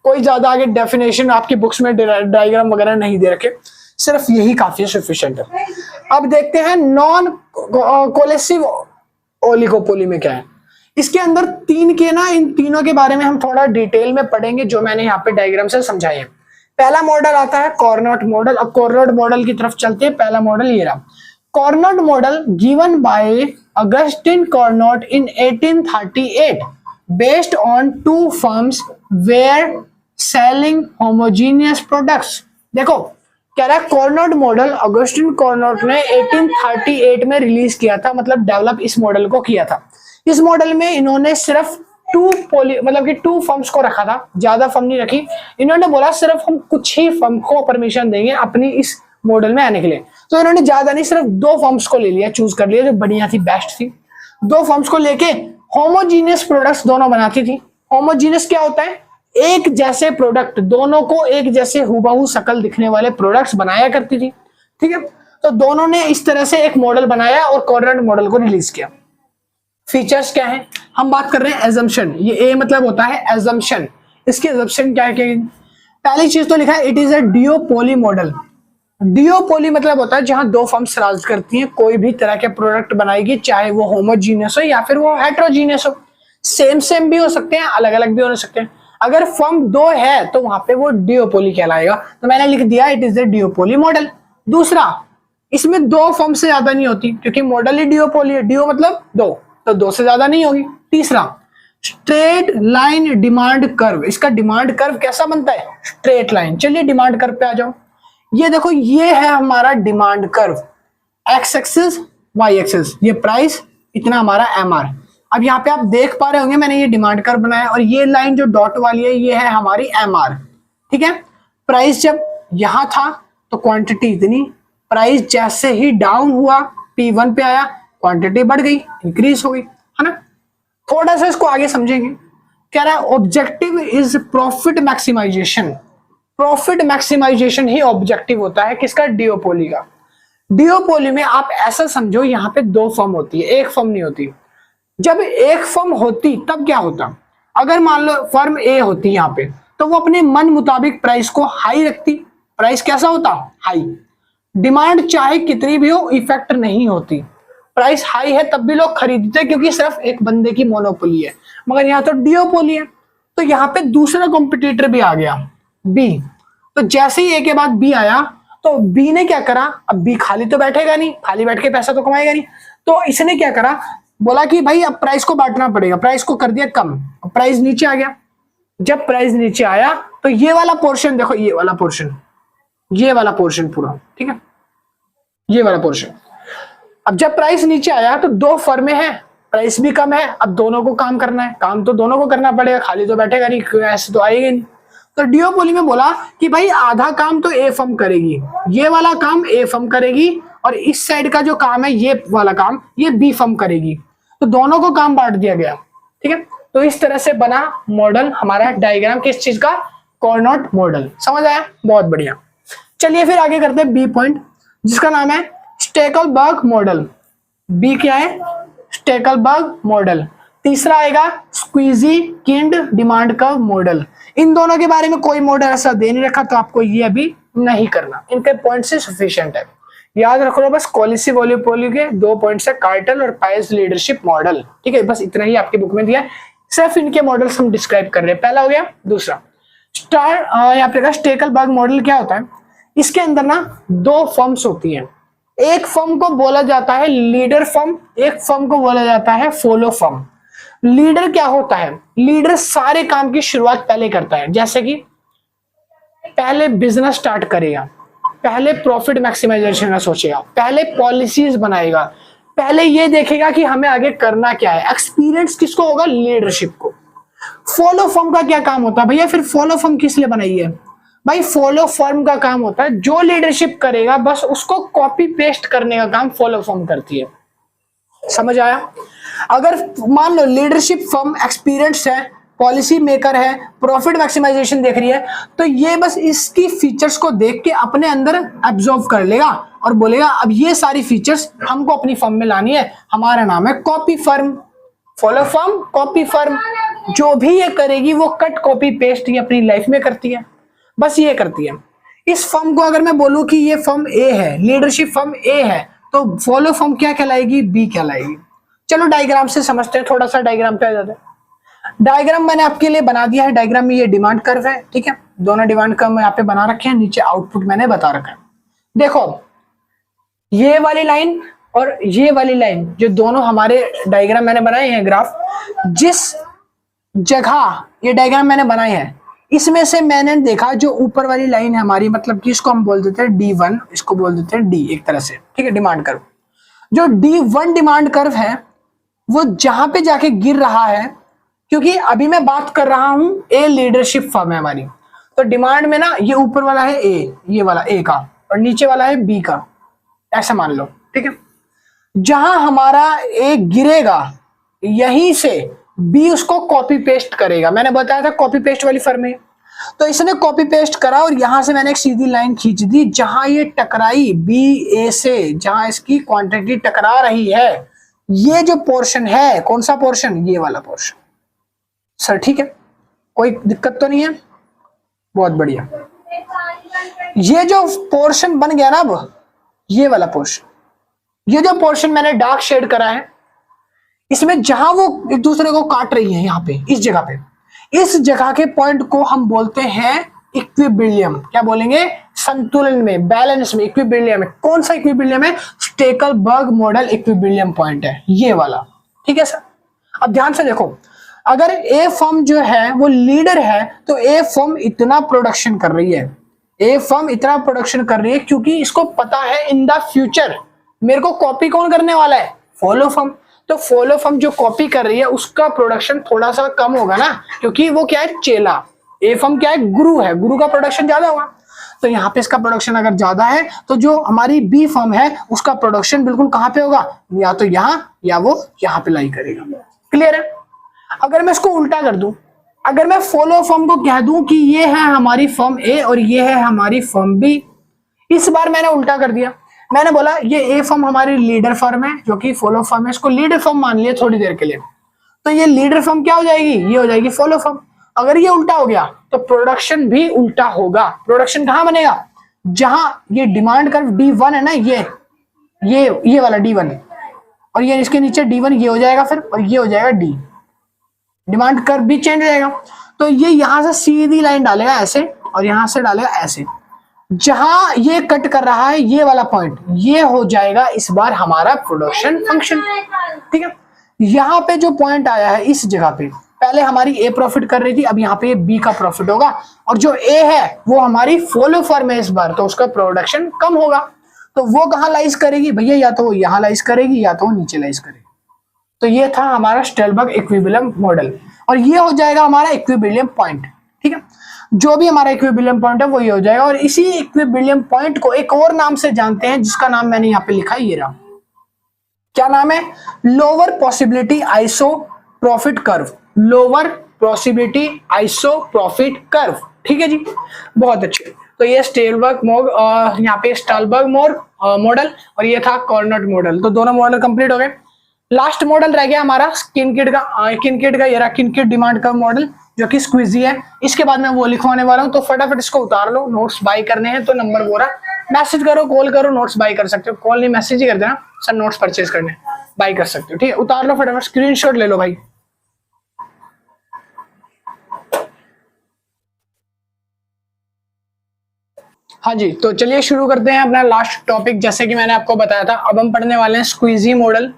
कोई ज्यादा आगे डेफिनेशन आपकी बुक्स में डायग्राम वगैरह नहीं दे रखे, सिर्फ यही काफी है, सफिशिएंट है। अब देखते हैं नॉन कोलिसिव ओलिगोपोली में क्या है। इसके अंदर 3 के ना, इन तीनों के बारे में हम थोड़ा डिटेल में पढ़ेंगे, जो मैंने यहाँ पे डायग्राम से समझाए हैं। पहला मॉडल आता है कॉर्नोट मॉडल। अब कॉर्नोट मॉडल की तरफ चलते हैं। पहला मॉडल ये रहा, Cournot model given by Augustin Cournot in 1838 based on 2 firms were selling homogeneous products. देखो कह रहा है कॉर्नोट मॉडल अगस्टिन कॉर्नोट ने 1838 में रिलीज किया था, मतलब डेवलप इस मॉडल को किया था। इस मॉडल में इन्होंने सिर्फ 2 फर्म्स को रखा था, ज्यादा फर्म नहीं रखी। इन्होंने बोला सिर्फ हम कुछ ही फर्म को परमिशन देंगे अपनी इस मॉडल में आने के लिए। तो इन्होंने ज्यादा नहीं, सिर्फ 2 फर्म्स को ले लिया, चूज कर लिया, जो बढ़िया थी, बेस्ट थी। 2 फर्म्स को लेके होमोजीनियस प्रोडक्ट्स दोनों बनाती थी। होमोजीनियस क्या होता है? एक जैसे प्रोडक्ट, दोनों को एक जैसे हुबहू शकल दिखने वाले प्रोडक्ट्स बनाया करती थी, ठीक है। तो दोनों ने इस तरह से एक मॉडल बनाया और कॉर्नोट मॉडल को रिलीज किया। फीचर्स क्या है? हम बात कर रहे हैं एजम्पशन। ये ए मतलब होता है एजम्पशन। इसकी एजम्पशन क्या है? पहली चीज तो लिखा है इट इज अ डिओपोली मॉडल। डिओपोली मतलब होता है जहां 2 फर्म्स राज करती हैं, कोई भी तरह के प्रोडक्ट बनाएगी, चाहे वो होमोजीनियस हो या फिर वो हेट्रोजीनियस हो। सेम भी हो सकते हैं, अलग अलग भी हो सकते हैं। अगर फर्म 2 है तो वहां पे वो डिओपोली कहलाएगा। तो मैंने लिख दिया इट इज अ डिओपोली मॉडल। दूसरा, इसमें 2 फर्म से ज्यादा नहीं होती, क्योंकि मॉडल ही डिओपोली है। डिओ मतलब 2, तो 2 से ज्यादा नहीं होगी। तीसरा, स्ट्रेट लाइन डिमांड कर्व, इसका डिमांड कर्व कैसा बनता है? Straight line. चलिए डिमांड कर्व पे आ जाओ। ये देखो, ये है हमारा demand curve, X axis Y axis, ये प्राइस, इतना हमारा एमआर। अब यहाँ पे आप देख पा रहे होंगे मैंने ये डिमांड कर्व बनाया, और ये लाइन जो डॉट वाली है ये है हमारी एमआर। ठीक है, प्राइस जब यहां था तो क्वांटिटी इतनी, प्राइस जैसे ही डाउन हुआ P1 पे आया, क्वांटिटी बढ़ गई, इंक्रीज हो गई, है ना। थोड़ा सा इसको आगे समझेंगे। कह रहा है objective is profit maximisation. Profit maximisation ही ऑब्जेक्टिव होता है किसका? डिओपोली का। डिओपोली में आप ऐसा समझो, यहाँ पे 2 फर्म होती है, एक फर्म नहीं होती। जब एक फर्म होती तब क्या होता? अगर मान लो फर्म ए होती यहाँ पे, तो वो अपने मन मुताबिक प्राइस को हाई रखती। प्राइस कैसा होता? हाई। डिमांड चाहे कितनी भी हो, इफेक्ट नहीं होती। प्राइस हाई है तब भी लोग खरीदते क्योंकि सिर्फ एक बंदे की मोनोपोली है। मगर यहाँ तो डिओपोली है, तो यहाँ पे दूसरा कॉम्पिटिटर भी आ गया, बी। तो जैसे ही ए के बाद बी आया तो बी ने क्या करा? अब बी खाली तो बैठेगा नहीं, खाली बैठ के पैसा तो कमाएगा नहीं, तो इसने क्या करा? बोला कि भाई अब प्राइस को बांटना पड़ेगा। प्राइस को कर दिया कम, अब प्राइस नीचे आ गया। जब प्राइस नीचे आया तो ये वाला पोर्शन देखो, ये वाला पोर्शन पूरा, ठीक है, ये वाला पोर्शन। अब जब प्राइस नीचे आया तो 2 फर्में हैं, प्राइस भी कम है, अब दोनों को काम करना है, काम तो दोनों को करना पड़ेगा, खाली तो बैठेगा नहीं, ऐसे तो आएगा नहीं। तो डिओपोली में बोला कि भाई आधा काम तो ए फर्म करेगी, ये वाला काम ए फर्म करेगी, और इस साइड का जो काम है ये वाला काम ये बी फर्म करेगी। तो दोनों को काम बांट दिया गया। ठीक है, तो इस तरह से बना मॉडल हमारा डायग्राम, किस चीज का? Carnot model. समझ आया? बहुत बढ़िया। चलिए फिर आगे करते हैं बी पॉइंट, जिसका नाम है स्टेकलबर्ग मॉडल। बी क्या है? Stackelberg model. तीसरा आएगा स्क्वीजी किंड डिमांड कर्व मॉडल। इन दोनों के बारे में कोई मॉडल ऐसा दे नहीं रखा, तो आपको ये अभी नहीं करना, इनके पॉइंट से सफिशिएंट है। याद रख लो बस, कॉलिसी ओलिगोपोली के 2 पॉइंट्स है, कार्टेल और पाइस लीडरशिप मॉडल। ठीक है, बस इतना ही आपकी बुक में दिया है, सिर्फ इनके मॉडल्स हम डिस्क्राइब कर रहे हैं। पहला हो गया। दूसरा यहाँ पे स्टेकलबर्ग मॉडल क्या होता है? इसके अंदर ना 2 फर्म्स होती हैं। एक फर्म को बोला जाता है लीडर फर्म, एक फर्म को बोला जाता है फॉलो फर्म। लीडर क्या होता है? लीडर सारे काम की शुरुआत पहले करता है, जैसे कि पहले बिजनेस स्टार्ट करेगा, पहले प्रॉफिट मैक्सिमाइजेशन का सोचेगा, पहले पॉलिसीज बनाएगा, पहले ये देखेगा कि हमें आगे करना क्या है। एक्सपीरियंस किसको होगा? लीडरशिप को। फॉलो फर्म का क्या काम होता है भैया? फिर फॉलो फर्म किस लिए बनाई है भाई? फॉलो फर्म का काम होता है जो लीडरशिप करेगा बस उसको कॉपी पेस्ट करने का काम फॉलो फर्म करती है। समझ आया? अगर मान लो लीडरशिप फर्म एक्सपीरियंस है, पॉलिसी मेकर है, प्रॉफिट मैक्सिमाइजेशन देख रही है, तो ये बस इसकी फीचर्स को देख के अपने अंदर एब्जॉर्ब कर लेगा और बोलेगा अब ये सारी फीचर्स हमको अपनी फर्म में लानी है, हमारा नाम है copy firm. Follow firm, copy firm, जो भी ये करेगी वो कट कॉपी पेस्ट ही अपनी लाइफ में करती है, बस ये करती है। इस फर्म को अगर मैं बोलूं कि ये फर्म ए है, लीडरशिप फर्म ए है, तो फॉलो फर्म क्या कहलाएगी? बी कहलाएगी। चलो डायग्राम से समझते हैं, थोड़ा सा डायग्राम पे आ जाते हैं। डायग्राम मैंने आपके लिए बना दिया है। डायग्राम में ये डिमांड कर्व है, ठीक है, दोनों डिमांड कर्व यहाँ पे बना रखे हैं, नीचे आउटपुट मैंने बता रखा है। देखो ये वाली लाइन और ये वाली लाइन, जो दोनों हमारे डायग्राम मैंने बनाए हैं, ग्राफ, जिस जगह ये डायग्राम मैंने बनाए हैं इसमें से मैंने देखा जो ऊपर वाली लाइन है हमारी, मतलब कि इसको हम बोल देते हैं D1, इसको बोल देते हैं D एक तरह से, ठीक है, डिमांड कर्व। जो D1 डिमांड कर्व है वो जहां पे जाके गिर रहा है, क्योंकि अभी मैं बात कर रहा हूं ए लीडरशिप फर्म है हमारी, तो डिमांड में ना ये ऊपर वाला है ए, ये वाला ए का, और नीचे वाला है बी का, ऐसा मान लो, ठीक है। जहां हमारा ए गिरेगा यहीं से बी उसको कॉपी पेस्ट करेगा। मैंने बताया था कॉपी पेस्ट वाली फर्म है, तो इसने कॉपी पेस्ट करा और यहां से मैंने एक सीधी लाइन खींच दी, जहां ये टकराई बी ए से, जहां इसकी क्वांटिटी टकरा रही है, ये जो पोर्शन है, कौन सा पोर्शन? ये वाला पोर्शन। सर ठीक है, कोई दिक्कत तो नहीं है? बहुत बढ़िया। ये जो पोर्शन बन गया ना, अब ये वाला पोर्शन, ये जो पोर्शन मैंने डार्क शेड करा है, इसमें जहां वो एक दूसरे को काट रही है, यहां पे इस जगह पे, इस जगह के पॉइंट को हम बोलते हैं इक्विबिलियम। क्या बोलेंगे? संतुलन में, बैलेंस में, इक्विबिलियम में। कौन सा इक्विबिलियम है? स्टेकलबर्ग मॉडल इक्विबिलियम पॉइंट है ये वाला, ठीक है सर। अब ध्यान से देखो, अगर ए फर्म जो है वो लीडर है तो ए फर्म इतना प्रोडक्शन कर रही है, ए फर्म इतना प्रोडक्शन कर रही है क्योंकि इसको पता है इन द फ्यूचर मेरे को कॉपी कौन करने वाला है, फॉलो फर्म। तो फॉलो फर्म जो कॉपी कर रही है उसका प्रोडक्शन थोड़ा सा कम होगा ना, क्योंकि वो क्या है, चेला। ए फर्म क्या है, गुरु है, गुरु का प्रोडक्शन ज्यादा होगा। तो यहाँ पे इसका प्रोडक्शन अगर ज्यादा है तो जो हमारी बी फर्म है उसका प्रोडक्शन बिल्कुल कहां पे होगा, या तो यहाँ या वो यहाँ पे लाई करेगा। क्लियर है। अगर मैं इसको उल्टा कर दूं, अगर मैं फॉलो फर्म को कह दूं कि ये है हमारी फर्म ए और ये है हमारी फर्म बी, इस बार मैंने उल्टा कर दिया। मैंने बोला ये ए फर्म हमारी लीडर फर्म है जो कि फॉलो फर्म है, इसको लीडर फर्म मान लिया थोड़ी देर के लिए, तो ये लीडर फर्म क्या हो जाएगी, ये हो जाएगी फॉलो फर्म। अगर ये उल्टा हो गया तो प्रोडक्शन भी उल्टा होगा। प्रोडक्शन कहां बनेगा, जहां ये डिमांड कर्व D1 है ना, ये वाला D1 और ये इसके नीचे D1 ये हो जाएगा फिर, और ये हो जाएगा D। डिमांड कर्व भी चेंज हो जाएगा। तो ये यहां से सीधी लाइन डालेगा ऐसे और यहां से डालेगा ऐसे, जहां ये कट कर रहा है ये वाला पॉइंट, ये हो जाएगा इस बार हमारा प्रोडक्शन फंक्शन। ठीक है। यहां पे जो पॉइंट आया है इस जगह पे, पहले हमारी ए प्रॉफिट कर रही थी, अब यहाँ पे बी का प्रॉफिट होगा, और जो ए है वो हमारी फॉलो फर्म है इस बार, तो उसका प्रोडक्शन कम होगा। तो वो कहाँ लाइज करेगी भैया, या तो वो यहाँ लाइज करेगी या तो वो नीचे लाइज करेगी। तो ये था हमारा स्टेलबर्ग इक्विलिब्रियम मॉडल, और ये हो जाएगा हमारा इक्विलिब्रियम पॉइंट। ठीक है। जो भी हमारा इक्विलिब्रियम पॉइंट है वो ये हो जाएगा, और इसी इक्विलिब्रियम पॉइंट को एक और नाम से जानते हैं जिसका नाम मैंने यहाँ पे लिखा है, ये रहा। क्या नाम है, lower possibility iso profit curve, lower possibility iso profit curve. ठीक है जी, बहुत अच्छे। तो ये स्टेलबर्ग यहाँ पे स्टेलबर्ग मॉडल और ये था कार्नोट मॉडल। तो दोनों मॉडल कंप्लीट हो गए। लास्ट मॉडल रह गया हमारा किनकिड का ये रहा किनकिड डिमांड कर्व मॉडल, जो कि स्क्विजी है। इसके बाद मैं वो लिखवाने वाला हूँ, तो फटाफट इसको उतार लो। नोट्स बाय करने हैं तो नंबर वो रहा, मैसेज करो, कॉल करो, नोट्स बाय कर सकते हो। कॉल नहीं, मैसेज ही कर देना सर, नोट्स परचेज करने बाय कर सकते हो। ठीक है, उतार लो फटाफट, स्क्रीनशॉट ले लो भाई। हाँ जी, तो चलिए शुरू करते हैं अपना लास्ट टॉपिक। जैसे कि मैंने आपको बताया था, अब हम पढ़ने वाले हैं स्क्वीजी मॉडल।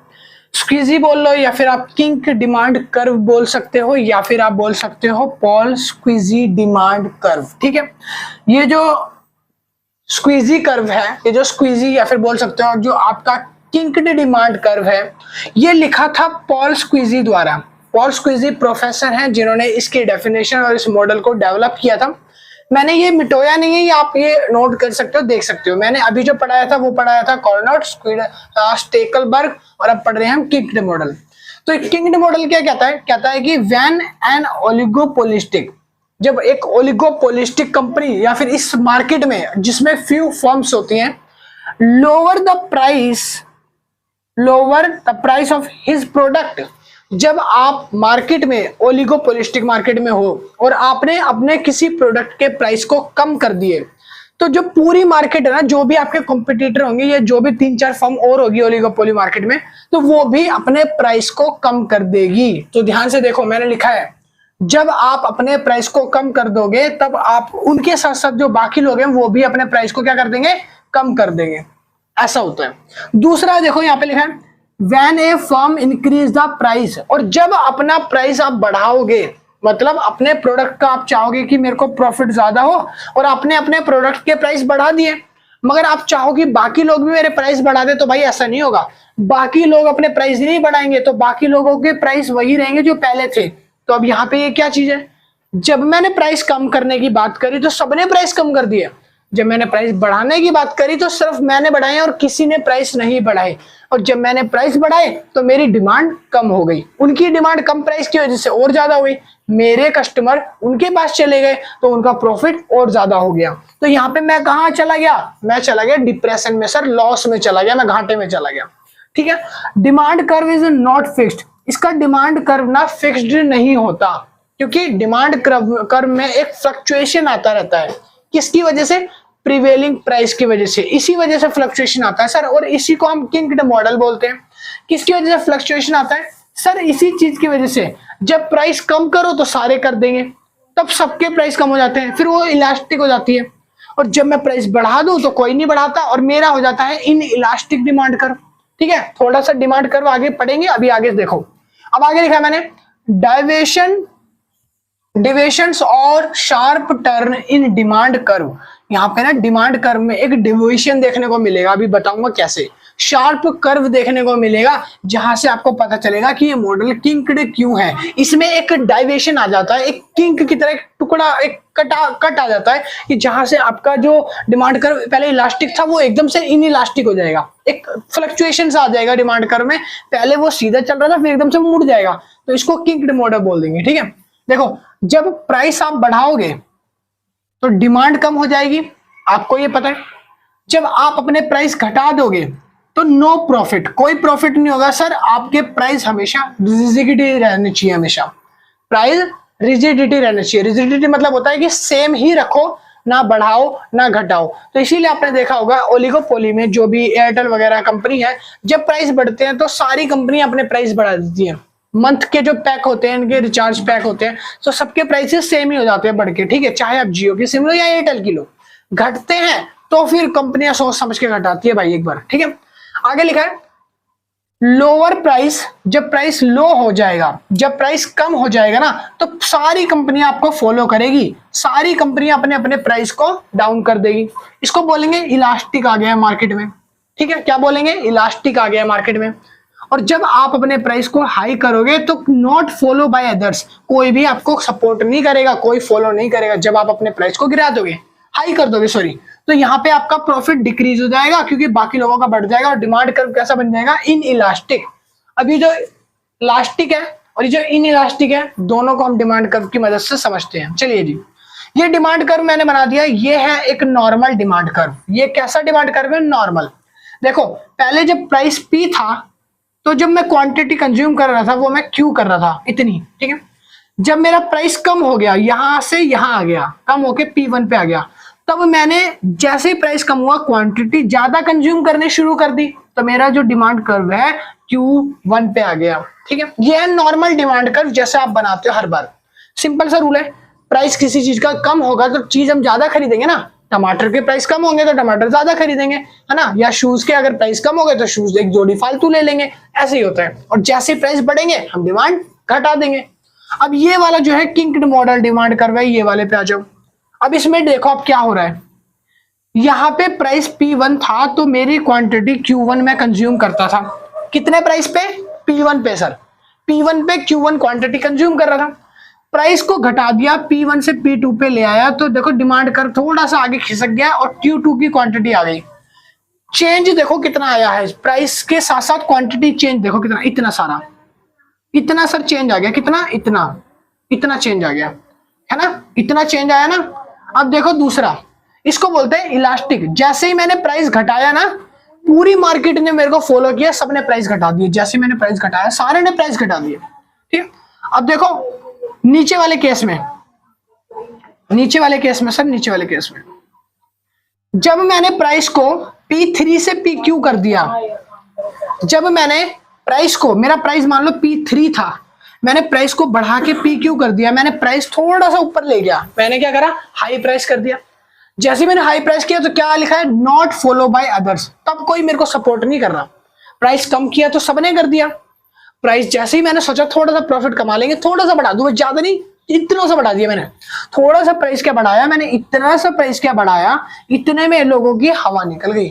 स्क्वीजी बोल लो, या फिर आप किंक डिमांड कर्व बोल सकते हो, या फिर आप बोल सकते हो पॉल स्क्वीजी डिमांड कर्व। ठीक है, ये जो स्क्वीजी कर्व है, ये जो स्क्वीजी या फिर बोल सकते हो जो आपका किंक्ड डिमांड कर्व है, ये लिखा था पॉल स्क्वीजी द्वारा। पॉल स्क्वीजी प्रोफेसर हैं जिन्होंने इसकी डेफिनेशन और इस मॉडल को डेवलप किया था। मैंने ये मिटोया नहीं है, ये आप ये नोट कर सकते हो, देख सकते हो। मैंने अभी जो पढ़ाया था वो पढ़ाया था कार्नोट, स्टेकलबर्ग, और अब पढ़ रहे हैं हम किंक्ड मॉडल। तो किंक्ड मॉडल क्या कहता है, कहता है कि व्हेन एन ओलिगोपोलिस्टिक, जब एक ओलिगोपोलिस्टिक कंपनी या फिर इस मार्केट में जिसमें फ्यू फर्म्स होती हैं, lower the price of his product, जब आप मार्केट में ओलिगोपोलिस्टिक मार्केट में हो और आपने अपने किसी प्रोडक्ट के प्राइस को कम कर दिए, तो जो पूरी मार्केट है ना, जो भी आपके कॉम्पिटिटर होंगे, ये जो भी 3-4 फर्म और होगी ओलिगोपोली मार्केट में, तो वो भी अपने प्राइस को कम कर देगी। तो ध्यान से देखो, मैंने लिखा है जब आप अपने प्राइस को कम कर दोगे तब आप उनके साथ साथ जो बाकी लोग हैं वो भी अपने प्राइस को क्या कर देंगे, कम कर देंगे। ऐसा होता है। दूसरा देखो यहाँ पे लिखा है When a firm increase the price, और जब अपना प्राइस आप बढ़ाओगे, मतलब अपने प्रोडक्ट का आप चाहोगे कि मेरे को प्रॉफिट ज्यादा हो और आपने अपने प्रोडक्ट के प्राइस बढ़ा दिए, मगर आप चाहो कि बाकी लोग भी मेरे प्राइस बढ़ा दे, तो भाई ऐसा नहीं होगा। बाकी लोग अपने प्राइस नहीं बढ़ाएंगे तो बाकी लोगों के प्राइस वही रहेंगे जो पहले थे। तो अब यहाँ पे ये क्या चीज है, जब मैंने प्राइस कम करने की बात करी तो सबने प्राइस कम कर दिया, जब मैंने प्राइस बढ़ाने की बात करी तो सिर्फ मैंने बढ़ाए और किसी ने प्राइस नहीं बढ़ाए, और जब मैंने प्राइस बढ़ाए तो मेरी डिमांड कम हो गई, उनकी डिमांड कम प्राइस की वजह से और ज्यादा हुई, मेरे कस्टमर उनके पास चले गए तो उनका प्रॉफिट और ज्यादा हो गया। तो यहाँ पे मैं कहाँ चला गया, मैं चला गया डिप्रेशन में सर, लॉस में चला गया, मैं घाटे में चला गया। ठीक है, demand curve is not fixed, इसका डिमांड कर्व ना फिक्स्ड नहीं होता, क्योंकि डिमांड कर्व में एक फ्लक्चुएशन आता रहता है। किसकी वजह से, प्रिवेलिंग प्राइस की वजह से, इसी वजह से फ्लक्चुएशन आता है सर, और इसी को हम किंक्ड मॉडल बोलते हैं। किसकी वजह से फ्लक्चुएशन आता है सर, इसी चीज की वजह से। जब प्राइस कम करो तो सारे कर देंगे, तब सबके प्राइस कम हो जाते हैं, फिर वो इलास्टिक हो जाती है, और जब मैं प्राइस बढ़ा दूं तो कोई नहीं बढ़ाता, और मेरा हो जाता है इन इलास्टिक डिमांड कर्व। ठीक है, थोड़ा सा डिमांड कर्व आगे पढ़ेंगे, अभी आगे देखो। अब आगे लिखा है मैंने, डाइवेशन डिविएशंस और sharp turn in demand curve. यहाँ पे ना डिमांड कर्व में एक डिविएशन देखने को मिलेगा, अभी बताऊंगा कैसे। शार्प कर्व देखने को मिलेगा जहां से आपको पता चलेगा कि ये मॉडल किंक्ड क्यों है। इसमें एक डाइवेशन आ जाता है, एक किंक की तरह एक टुकड़ा, एक कट आ जाता है कि जहां से आपका जो डिमांड कर्व पहले इलास्टिक था वो एकदम से इनइलास्टिक हो जाएगा, एक फ्लक्चुएशन आ जाएगा डिमांड कर्व में। पहले वो सीधा चल रहा था फिर एकदम से मुड़ जाएगा, तो इसको किंक्ड मॉडल बोल देंगे। ठीक है, देखो जब प्राइस आप बढ़ाओगे तो डिमांड कम हो जाएगी, आपको ये पता है। जब आप अपने प्राइस घटा दोगे तो नो प्रॉफिट, कोई प्रॉफिट नहीं होगा सर। आपके प्राइस हमेशा रिजिडिटी रहनी चाहिए, हमेशा प्राइस रिजिडिटी रहनी चाहिए। रिजिडिटी मतलब होता है कि सेम ही रखो, ना बढ़ाओ ना घटाओ। तो इसीलिए आपने देखा होगा ओलिगोपोली में जो भी एयरटेल वगैरह कंपनी है, जब प्राइस बढ़ते हैं तो सारी कंपनी अपने प्राइस बढ़ा देती है। मंथ के जो पैक होते हैं, इनके रिचार्ज पैक होते हैं, तो सबके प्राइसेस सेम ही हो जाते हैं बढ़ के। ठीक है, चाहे आप जियो की सिम लो या एयरटेल की लो। घटते हैं तो फिर कंपनियां सोच समझ के घटाती है भाई एक बार। ठीक है, आगे लिखा है लोअर प्राइस, जब प्राइस लो हो जाएगा, जब प्राइस कम हो जाएगा ना, तो सारी कंपनियां आपको फॉलो करेगी, सारी कंपनियां अपने अपने प्राइस को डाउन कर देगी। इसको बोलेंगे इलास्टिक आ गया है मार्केट में। ठीक है, क्या बोलेंगे, इलास्टिक आ गया है मार्केट में। और जब आप अपने प्राइस को हाई करोगे तो नॉट फॉलो बाय अदर्स, कोई भी आपको सपोर्ट नहीं करेगा, कोई फॉलो नहीं करेगा। जब आप अपने प्राइस को गिरा दोगे, हाई कर दोगे सॉरी, तो यहाँ पे आपका प्रॉफिट डिक्रीज हो जाएगा क्योंकि बाकी लोगों का बढ़ जाएगा और डिमांड कर्व कैसा बन जाएगा, इन इलास्टिक। अभी जो इलास्टिक है और ये जो इन इलास्टिक है, दोनों को हम डिमांड कर्व की मदद से समझते हैं। चलिए जी, ये डिमांड कर्व मैंने बना दिया, ये है एक नॉर्मल डिमांड कर्व। ये कैसा डिमांड कर्व है, नॉर्मल। देखो पहले जब प्राइस पी था तो जब मैं क्वांटिटी कंज्यूम कर रहा था वो मैं क्यू कर रहा था इतनी। ठीक है, जब मेरा प्राइस कम हो गया, यहां से यहां आ गया, कम होके P1 पे आ गया, तब मैंने जैसे ही प्राइस कम हुआ क्वांटिटी ज्यादा कंज्यूम करने शुरू कर दी, तो मेरा जो डिमांड कर्व है Q1 पे आ गया। ठीक है, ये है नॉर्मल डिमांड कर्व जैसे आप बनाते हो हर बार। सिंपल सा रूल है, प्राइस किसी चीज का कम होगा तो चीज हम ज्यादा खरीदेंगे ना। टमाटर के प्राइस कम होंगे तो टमाटर ज्यादा खरीदेंगे, है ना। या शूज के अगर प्राइस कम हो गए तो शूज एक जोड़ी फालतू ले लेंगे, ऐसे ही होता है। और जैसे प्राइस बढ़ेंगे हम डिमांड घटा देंगे। अब ये वाला जो है किंक्ड मॉडल डिमांड कर्व है, ये वाले पे आ जाओ। अब इसमें देखो अब क्या हो रहा है, यहाँ पे प्राइस P1 था तो मेरी क्वांटिटी Q1 में कंज्यूम करता था। कितने प्राइस पे, P1 पे सर, P1 पे Q1 क्वांटिटी कंज्यूम कर रहा था। प्राइस को घटा दिया, P1 से P2 पे ले आया, तो देखो डिमांड कर्व थोड़ा सा आगे खिसक गया और Q2 की क्वांटिटी आ गई। चेंज देखो कितना आया है, प्राइस के साथ साथ क्वांटिटी चेंज देखो कितना, इतना सारा, इतना सर चेंज आ गया। कितना, इतना, इतना चेंज आ गया, है ना, इतना चेंज आया ना। अब देखो दूसरा, इसको बोलते हैं इलास्टिक। जैसे ही मैंने प्राइस घटाया ना, पूरी मार्केट ने मेरे को फॉलो किया, सबने प्राइस घटा दिए। जैसे मैंने प्राइस घटाया सारे ने प्राइस घटा दिए। ठीक, अब देखो नीचे वाले केस में, नीचे वाले केस में सर, नीचे वाले केस में जब मैंने प्राइस को P3 से PQ कर दिया, जब मैंने प्राइस को, मेरा प्राइस मान लो P3 था, मैंने प्राइस को बढ़ा के PQ कर दिया, मैंने प्राइस थोड़ा सा ऊपर ले गया, मैंने क्या करा, हाई प्राइस कर दिया। जैसे मैंने हाई प्राइस किया तो क्या लिखा है, नॉट फॉलो बाय अदर्स, तब कोई मेरे को सपोर्ट नहीं कर रहा। प्राइस कम किया तो सबने कर दिया। प्राइस जैसे ही मैंने सोचा थोड़ा सा प्रॉफिट कमा लेंगे, थोड़ा सा बढ़ा दूं, ज्यादा नहीं, इतना सा बढ़ा दिया मैंने। थोड़ा सा प्राइस क्या बढ़ाया मैंने, इतना सा प्राइस क्या बढ़ाया, इतने में लोगों की हवा निकल गई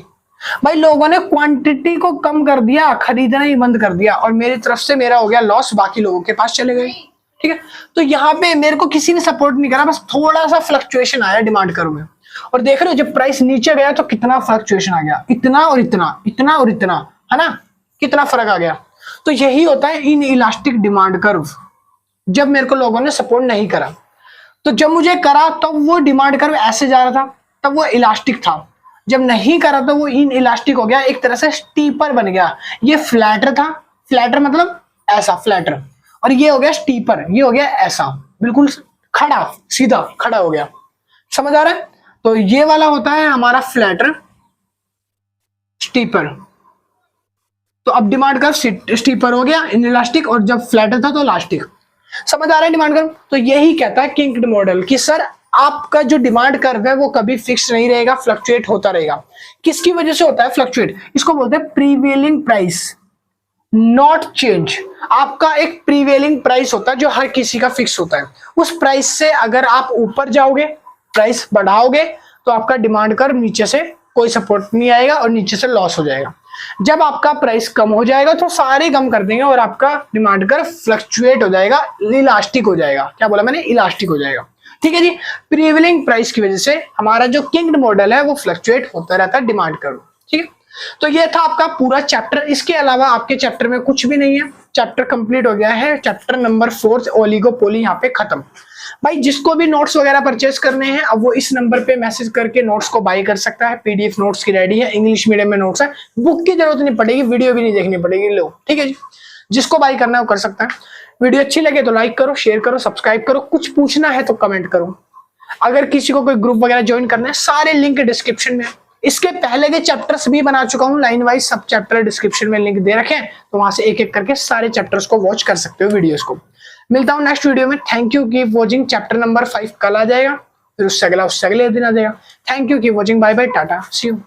भाई। लोगों ने क्वांटिटी को कम कर दिया, खरीदना ही बंद कर दिया, और मेरी तरफ से मेरा हो गया लॉस, बाकी लोगों के पास चले गए। ठीक है, तो यहाँ पे मेरे को किसी ने सपोर्ट नहीं करा, बस थोड़ा सा फ्लक्चुएशन आया डिमांड कर्व में। और देख रहे हो जब प्राइस नीचे गया तो कितना फ्लक्चुएशन आ गया, इतना और इतना, इतना और इतना, है ना, कितना फर्क आ गया। तो यही होता है इन इलास्टिक डिमांड कर्व। जब मेरे को लोगों ने सपोर्ट नहीं करा, तो जब मुझे करा तब वो डिमांड कर्व ऐसे जा रहा था, तब वो इलास्टिक था। जब नहीं करा तो वो इन इलास्टिक हो गया, एक तरह से स्टीपर बन गया। ये फ्लैटर था, फ्लैटर मतलब ऐसा फ्लैटर, और ये हो गया स्टीपर, ये हो गया ऐसा, बिल्कुल खड़ा, सीधा खड़ा हो गया। समझ आ रहा है। तो ये वाला होता है हमारा फ्लैटर, स्टीपर। तो अब डिमांड कर्व स्टीपर हो गया, इनइलास्टिक, और जब फ्लैटर था तो इलास्टिक। समझ आ रहा है डिमांड कर्व। तो यही कहता है किंक्ड मॉडल कि सर आपका जो डिमांड कर्व है वो कभी फिक्स नहीं रहेगा, फ्लक्चुएट होता रहेगा। किसकी वजह से होता है फ्लक्चुएट, इसको बोलते हैं प्रीवेलिंग प्राइस, नॉट चेंज। आपका एक प्रीवेलिंग प्राइस होता है जो हर किसी का फिक्स होता है, उस प्राइस से अगर आप ऊपर जाओगे, प्राइस बढ़ाओगे, तो आपका डिमांड कर्व नीचे से कोई सपोर्ट नहीं आएगा और नीचे से लॉस हो जाएगा। जब आपका प्राइस कम हो जाएगा तो सारे कम कर देंगे और आपका डिमांड कर्व फ्लक्चुएट हो जाएगा, इलास्टिक हो जाएगा। क्या बोला मैंने? इलास्टिक हो जाएगा। ठीक है जी। प्रीवेलिंग प्राइस की वजह से हमारा जो किंग्ड मॉडल है वो फ्लक्चुएट होता रहता है डिमांड कर्व। ठीक है, तो ये था आपका पूरा चैप्टर। इसके अलावा आपके चैप्टर में कुछ भी नहीं है, चैप्टर कंप्लीट हो गया है। चैप्टर नंबर 4 ओलिगोपोली यहाँ पे खत्म। भाई जिसको भी नोट्स वगैरह परचेस करने हैं, अब वो इस नंबर पे मैसेज करके नोट्स को बाय कर सकता है। पीडीएफ नोट्स की रेडी है, इंग्लिश मीडियम में नोट्स है, बुक की जरूरत नहीं पड़ेगी, वीडियो भी नहीं देखनी पड़ेगी। लो ठीक है जी, जिसको बाय करना है वो कर सकता है। वीडियो अच्छी लगे तो लाइक करो, शेयर करो, सब्सक्राइब करो। कुछ पूछना है तो कमेंट करो। अगर किसी को कोई ग्रुप वगैरह ज्वाइन करना है, सारे लिंक डिस्क्रिप्शन में। इसके पहले के चैप्टर्स भी बना चुका हूं, लाइन वाइज सब चैप्टर डिस्क्रिप्शन में लिंक दे रखे हैं, तो वहां से एक एक करके सारे चैप्टर्स को वॉच कर सकते हो, वीडियोस को। मिलता हूं नेक्स्ट वीडियो में। Thank you keep watching. Chapter number 5 कल आ जाएगा, फिर उससे अगले दिन आ जाएगा। Thank you keep watching. Bye bye, tata, see you.